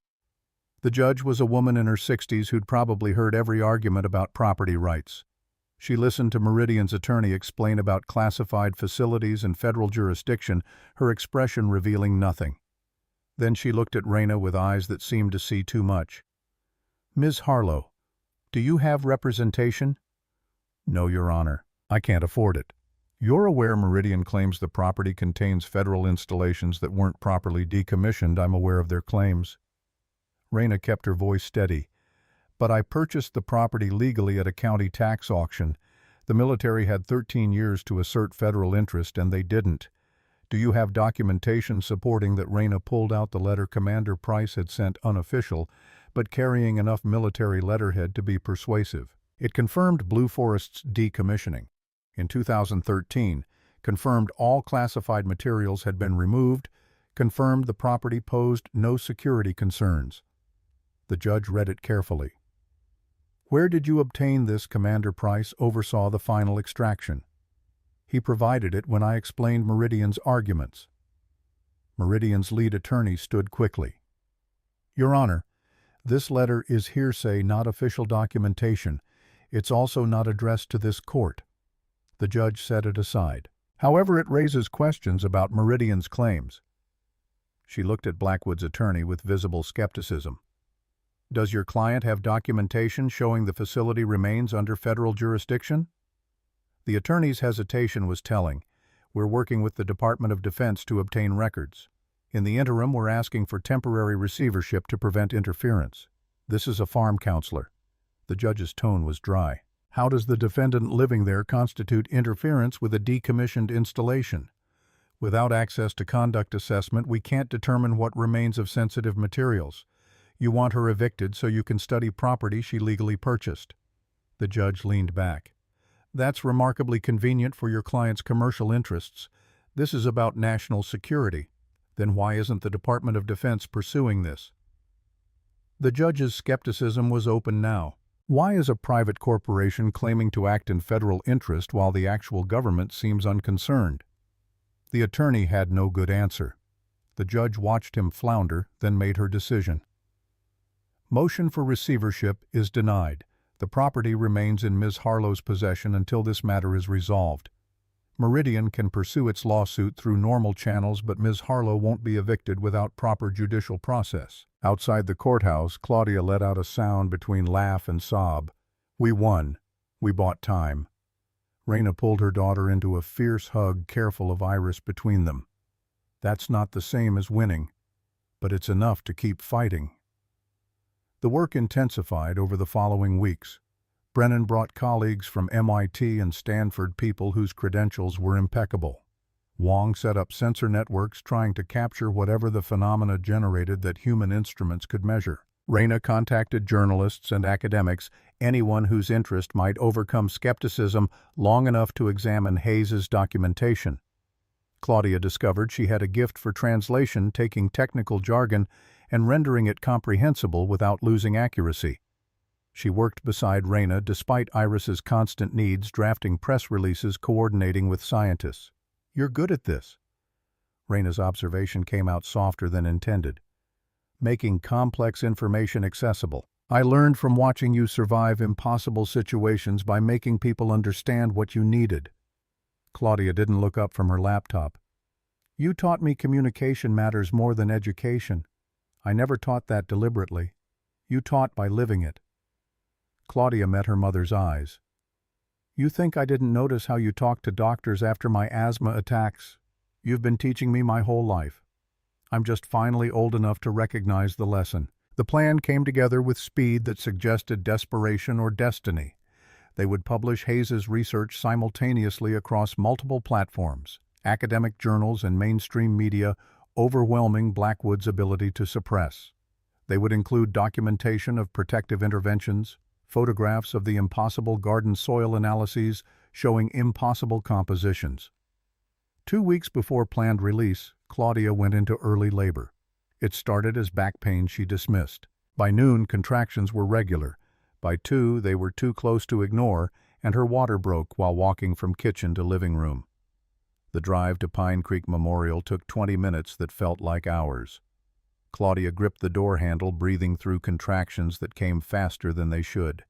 The judge was a woman in her 60s who'd probably heard every argument about property rights. She listened to Meridian's attorney explain about classified facilities and federal jurisdiction, her expression revealing nothing. Then she looked at Raina with eyes that seemed to see too much. "Ms. Harlow, do you have representation?" "No, Your Honor." I can't afford it. You're aware Meridian claims the property contains federal installations that weren't properly decommissioned. I'm aware of their claims. Raina kept her voice steady. But I purchased the property legally at a county tax auction. The military had 13 years to assert federal interest, and they didn't. Do you have documentation supporting that Raina pulled out the letter Commander Price had sent unofficial, but carrying enough military letterhead to be persuasive? It confirmed Blue Forest's decommissioning. In 2013, confirmed all classified materials had been removed, confirmed the property posed no security concerns. The judge read it carefully. Where did you obtain this? Commander Price oversaw the final extraction. He provided it when I explained Meridian's arguments. Meridian's lead attorney stood quickly. Your Honor, this letter is hearsay, not official documentation. It's also not addressed to this court. The judge set it aside. However, it raises questions about Meridian's claims. She looked at Blackwood's attorney with visible skepticism. Does your client have documentation showing the facility remains under federal jurisdiction? The attorney's hesitation was telling. We're working with the Department of Defense to obtain records. In the interim, we're asking for temporary receivership to prevent interference. This is a farm counselor. The judge's tone was dry. How does the defendant living there constitute interference with a decommissioned installation? Without access to conduct assessment, we can't determine what remains of sensitive materials. You want her evicted so you can study property she legally purchased. The judge leaned back. That's remarkably convenient for your client's commercial interests. This is about national security. Then why isn't the Department of Defense pursuing this? The judge's skepticism was open now. Why is a private corporation claiming to act in federal interest while the actual government seems unconcerned? The attorney had no good answer. The judge watched him flounder, then made her decision. Motion for receivership is denied. The property remains in Ms. Harlow's possession until this matter is resolved. Meridian can pursue its lawsuit through normal channels, but Ms. Harlow won't be evicted without proper judicial process. Outside the courthouse, Claudia let out a sound between laugh and sob. We won. We bought time. Raina pulled her daughter into a fierce hug, careful of Iris between them. That's not the same as winning, but it's enough to keep fighting. The work intensified over the following weeks. Brennan brought colleagues from MIT and Stanford, people whose credentials were impeccable. Wong set up sensor networks trying to capture whatever the phenomena generated that human instruments could measure. Raina contacted journalists and academics, anyone whose interest might overcome skepticism long enough to examine Hayes's documentation. Claudia discovered she had a gift for translation, taking technical jargon and rendering it comprehensible without losing accuracy. She worked beside Raina despite Iris's constant needs, drafting press releases, coordinating with scientists. You're good at this. Raina's observation came out softer than intended. Making complex information accessible. I learned from watching you survive impossible situations by making people understand what you needed. Claudia didn't look up from her laptop. You taught me communication matters more than education. I never taught that deliberately. You taught by living it. Claudia met her mother's eyes. You think I didn't notice how you talked to doctors after my asthma attacks? You've been teaching me my whole life. I'm just finally old enough to recognize the lesson. The plan came together with speed that suggested desperation or destiny. They would publish Hayes's research simultaneously across multiple platforms, academic journals and mainstream media, overwhelming Blackwood's ability to suppress. They would include documentation of protective interventions, photographs of the impossible garden soil analyses showing impossible compositions. 2 weeks before planned release, Claudia went into early labor. It started as back pain she dismissed. By noon, contractions were regular. By 2, they were too close to ignore, and her water broke while walking from kitchen to living room. The drive to Pine Creek Memorial took 20 minutes that felt like hours. Claudia gripped the door handle, breathing through contractions that came faster than they should.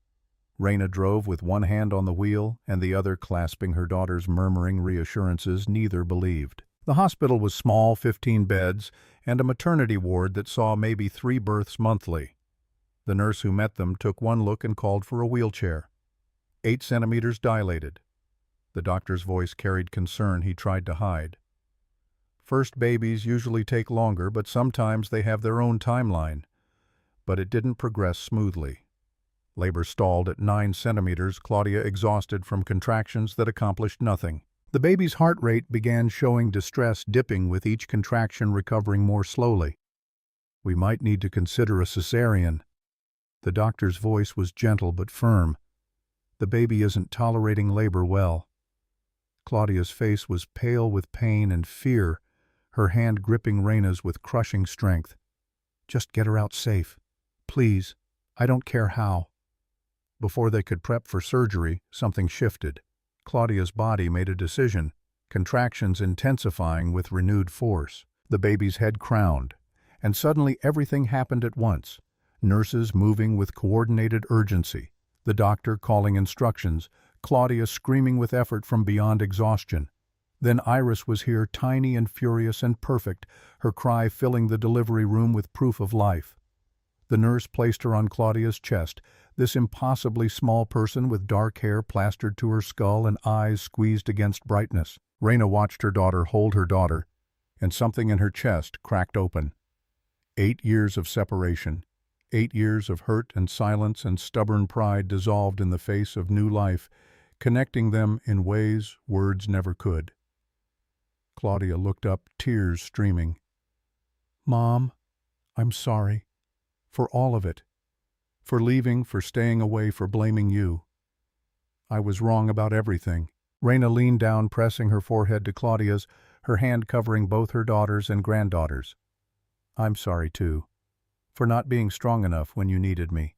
Raina drove with one hand on the wheel and the other clasping her daughter's murmuring reassurances neither believed. The hospital was small, 15 beds, and a maternity ward that saw maybe 3 births monthly. The nurse who met them took one look and called for a wheelchair. 8 centimeters dilated. The doctor's voice carried concern he tried to hide. First babies usually take longer, but sometimes they have their own timeline. But it didn't progress smoothly. Labor stalled at 9 centimeters, Claudia exhausted from contractions that accomplished nothing. The baby's heart rate began showing distress, dipping with each contraction, recovering more slowly. "We might need to consider a cesarean." The doctor's voice was gentle but firm. "The baby isn't tolerating labor well." Claudia's face was pale with pain and fear, her hand gripping Reina's with crushing strength. "Just get her out safe. Please. I don't care how." Before they could prep for surgery, something shifted. Claudia's body made a decision, contractions intensifying with renewed force. The baby's head crowned, and suddenly everything happened at once. Nurses moving with coordinated urgency, the doctor calling instructions, Claudia screaming with effort from beyond exhaustion. Then Iris was here, tiny and furious and perfect, her cry filling the delivery room with proof of life. The nurse placed her on Claudia's chest, this impossibly small person with dark hair plastered to her skull and eyes squeezed against brightness. Reina watched her daughter hold her daughter, and something in her chest cracked open. 8 years of separation, 8 years of hurt and silence and stubborn pride dissolved in the face of new life, connecting them in ways words never could. Claudia looked up, tears streaming. "Mom, I'm sorry. For all of it. For leaving, for staying away, for blaming you. I was wrong about everything." Reina leaned down, pressing her forehead to Claudia's, her hand covering both her daughters and granddaughters. "I'm sorry, too. For not being strong enough when you needed me.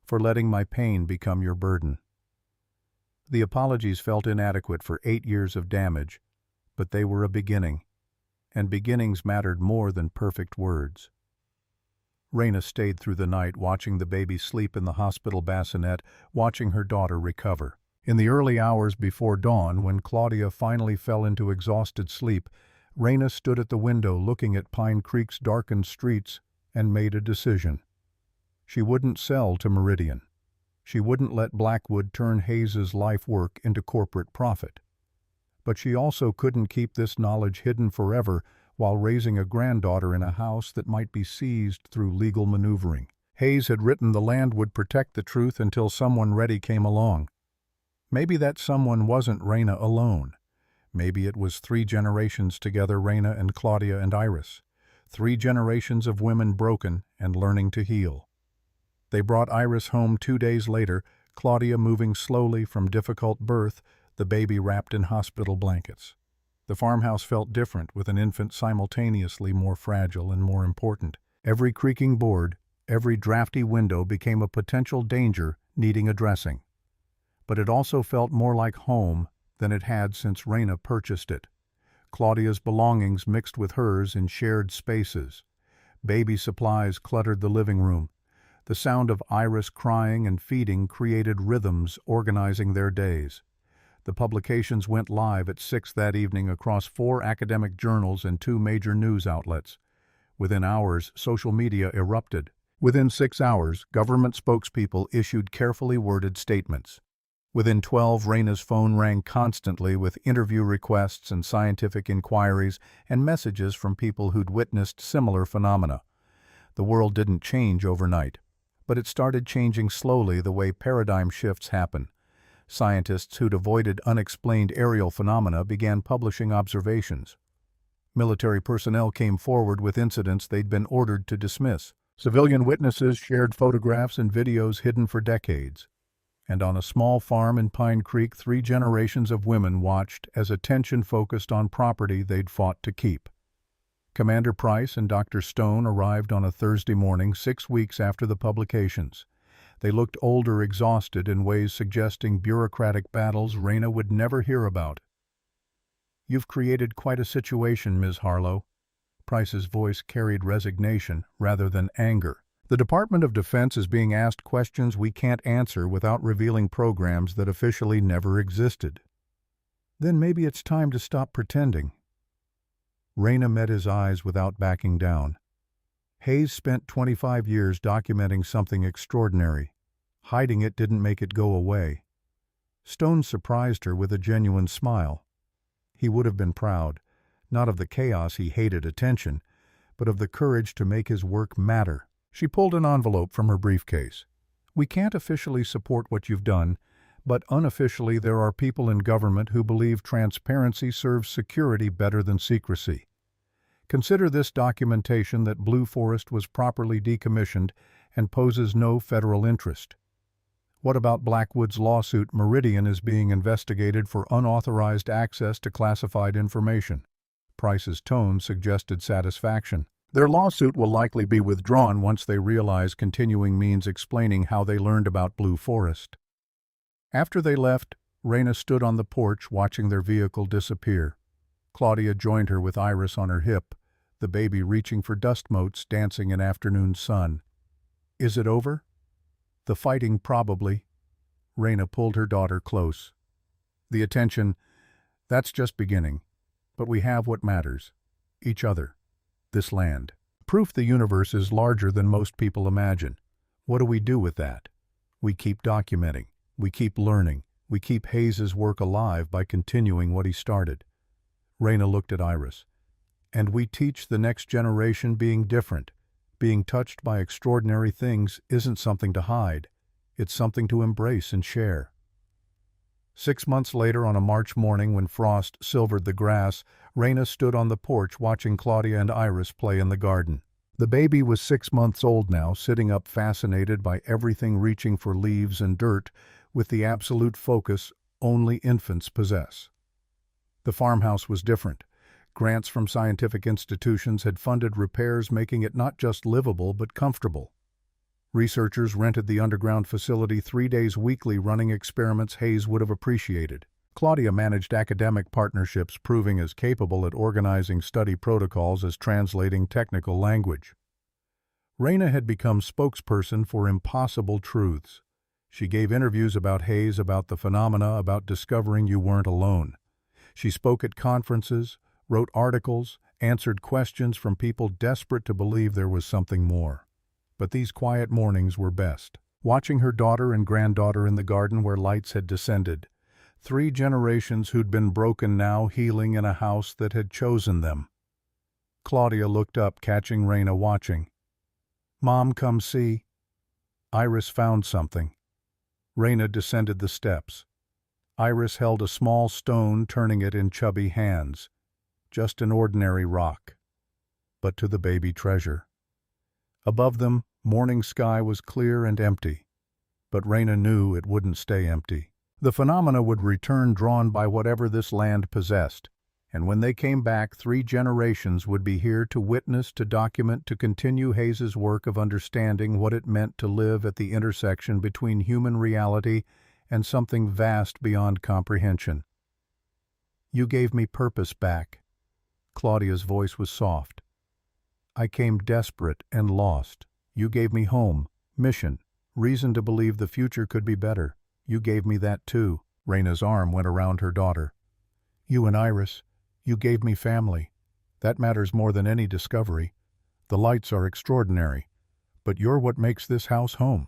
For letting my pain become your burden." The apologies felt inadequate for 8 years of damage, but they were a beginning, and beginnings mattered more than perfect words. Reina stayed through the night, watching the baby sleep in the hospital bassinet, watching her daughter recover. In the early hours before dawn, when Claudia finally fell into exhausted sleep, Reina stood at the window looking at Pine Creek's darkened streets and made a decision. She wouldn't sell to Meridian. She wouldn't let Blackwood turn Hayes's life work into corporate profit. But she also couldn't keep this knowledge hidden forever while raising a granddaughter in a house that might be seized through legal maneuvering. Hayes had written the land would protect the truth until someone ready came along. Maybe that someone wasn't Reina alone. Maybe it was 3 generations together, Reina and Claudia and Iris. 3 generations of women broken and learning to heal. They brought Iris home 2 days later, Claudia moving slowly from difficult birth, the baby wrapped in hospital blankets. The farmhouse felt different, with an infant simultaneously more fragile and more important. Every creaking board, every drafty window became a potential danger needing addressing. But it also felt more like home than it had since Reina purchased it. Claudia's belongings mixed with hers in shared spaces. Baby supplies cluttered the living room. The sound of Iris crying and feeding created rhythms organizing their days. The publications went live at 6 that evening across 4 academic journals and 2 major news outlets. Within hours, social media erupted. Within 6 hours, government spokespeople issued carefully worded statements. Within 12, Reina's phone rang constantly with interview requests and scientific inquiries and messages from people who'd witnessed similar phenomena. The world didn't change overnight, but it started changing slowly the way paradigm shifts happen. Scientists who'd avoided unexplained aerial phenomena began publishing observations. Military personnel came forward with incidents they'd been ordered to dismiss. Civilian witnesses shared photographs and videos hidden for decades. And on a small farm in Pine Creek, 3 generations of women watched as attention focused on property they'd fought to keep. Commander Price and Dr. Stone arrived on a Thursday morning 6 weeks after the publications. They looked older, exhausted, in ways suggesting bureaucratic battles Reina would never hear about. "You've created quite a situation, Ms. Harlow." Price's voice carried resignation rather than anger. "The Department of Defense is being asked questions we can't answer without revealing programs that officially never existed." "Then maybe it's time to stop pretending." Reina met his eyes without backing down. Hayes spent 25 years documenting something extraordinary. Hiding it didn't make it go away. Stone surprised her with a genuine smile. He would have been proud, not of the chaos he hated attention, but of the courage to make his work matter. She pulled an envelope from her briefcase. "We can't officially support what you've done, but unofficially there are people in government who believe transparency serves security better than secrecy. Consider this documentation that Blue Forest was properly decommissioned and poses no federal interest. What about Blackwood's lawsuit? Meridian is being investigated for unauthorized access to classified information." Price's tone suggested satisfaction. "Their lawsuit will likely be withdrawn once they realize continuing means explaining how they learned about Blue Forest." After they left, Raina stood on the porch watching their vehicle disappear. Claudia joined her with Iris on her hip, the baby reaching for dust motes dancing in afternoon sun. "Is it over?" "The fighting, probably." Raina pulled her daughter close. "The attention, that's just beginning. But we have what matters. Each other. This land. Proof the universe is larger than most people imagine. What do we do with that? We keep documenting. We keep learning. We keep Hayes's work alive by continuing what he started." Raina looked at Iris. "And we teach the next generation being different. Being touched by extraordinary things isn't something to hide. It's something to embrace and share." 6 months later, on a March morning when frost silvered the grass, Raina stood on the porch watching Claudia and Iris play in the garden. The baby was 6 months old now, sitting up fascinated by everything, reaching for leaves and dirt with the absolute focus only infants possess. The farmhouse was different. Grants from scientific institutions had funded repairs, making it not just livable but comfortable. Researchers rented the underground facility 3 days weekly, running experiments Hayes would have appreciated. Claudia managed academic partnerships, proving as capable at organizing study protocols as translating technical language. Raina had become spokesperson for impossible truths. She gave interviews about Hayes, about the phenomena, about discovering you weren't alone. She spoke at conferences, wrote articles, answered questions from people desperate to believe there was something more. But these quiet mornings were best. Watching her daughter and granddaughter in the garden where lights had descended. 3 generations who'd been broken now healing in a house that had chosen them. Claudia looked up, catching Raina watching. "Mom, come see." Iris found something. Raina descended the steps. Iris held a small stone, turning it in chubby hands. Just an ordinary rock. But to the baby, treasure. Above them, morning sky was clear and empty. But Raina knew it wouldn't stay empty. The phenomena would return, drawn by whatever this land possessed. And when they came back, 3 generations would be here to witness, to document, to continue Hayes's work of understanding what it meant to live at the intersection between human reality and something vast beyond comprehension. "You gave me purpose back." Claudia's voice was soft. "I came desperate and lost. You gave me home, mission, reason to believe the future could be better. You gave me that too." Raina's arm went around her daughter. "You and Iris, you gave me family. That matters more than any discovery. The lights are extraordinary, but you're what makes this house home."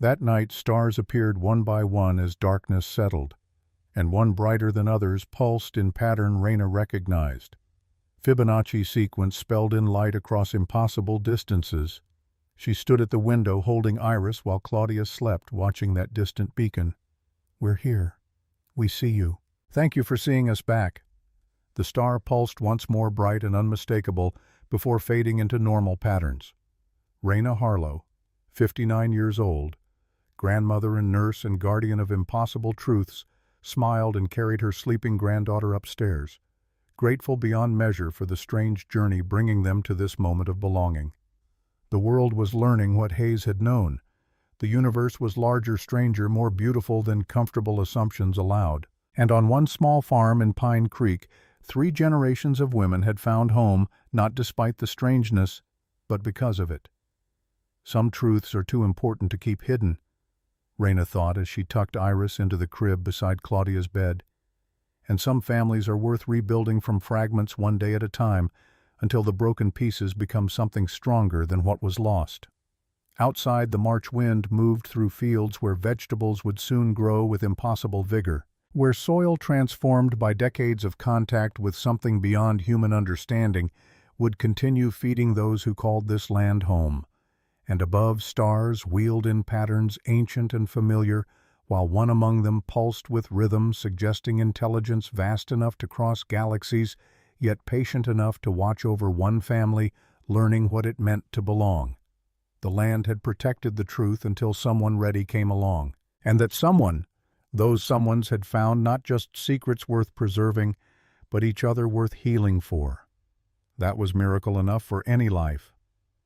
That night, stars appeared one by one as darkness settled, and one brighter than others pulsed in pattern Raina recognized. Fibonacci sequence spelled in light across impossible distances. She stood at the window holding Iris while Claudia slept, watching that distant beacon. "We're here. We see you. Thank you for seeing us back." The star pulsed once more, bright and unmistakable, before fading into normal patterns. Raina Harlow, 59 years old, grandmother and nurse and guardian of impossible truths, smiled and carried her sleeping granddaughter upstairs, grateful beyond measure for the strange journey bringing them to this moment of belonging. The world was learning what Hayes had known. The universe was larger, stranger, more beautiful than comfortable assumptions allowed. And on one small farm in Pine Creek, 3 generations of women had found home, not despite the strangeness, but because of it. Some truths are too important to keep hidden, Raina thought as she tucked Iris into the crib beside Claudia's bed. And some families are worth rebuilding from fragments one day at a time, until the broken pieces become something stronger than what was lost. Outside, the March wind moved through fields where vegetables would soon grow with impossible vigor, where soil transformed by decades of contact with something beyond human understanding would continue feeding those who called this land home. And above, stars wheeled in patterns ancient and familiar, while one among them pulsed with rhythm suggesting intelligence vast enough to cross galaxies, yet patient enough to watch over one family, learning what it meant to belong. The land had protected the truth until someone ready came along. And that someone, those someones had found not just secrets worth preserving, but each other worth healing for. That was miracle enough for any life.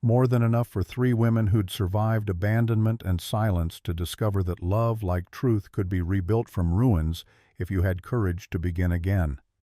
More than enough for three women who'd survived abandonment and silence to discover that love, like truth, could be rebuilt from ruins if you had courage to begin again.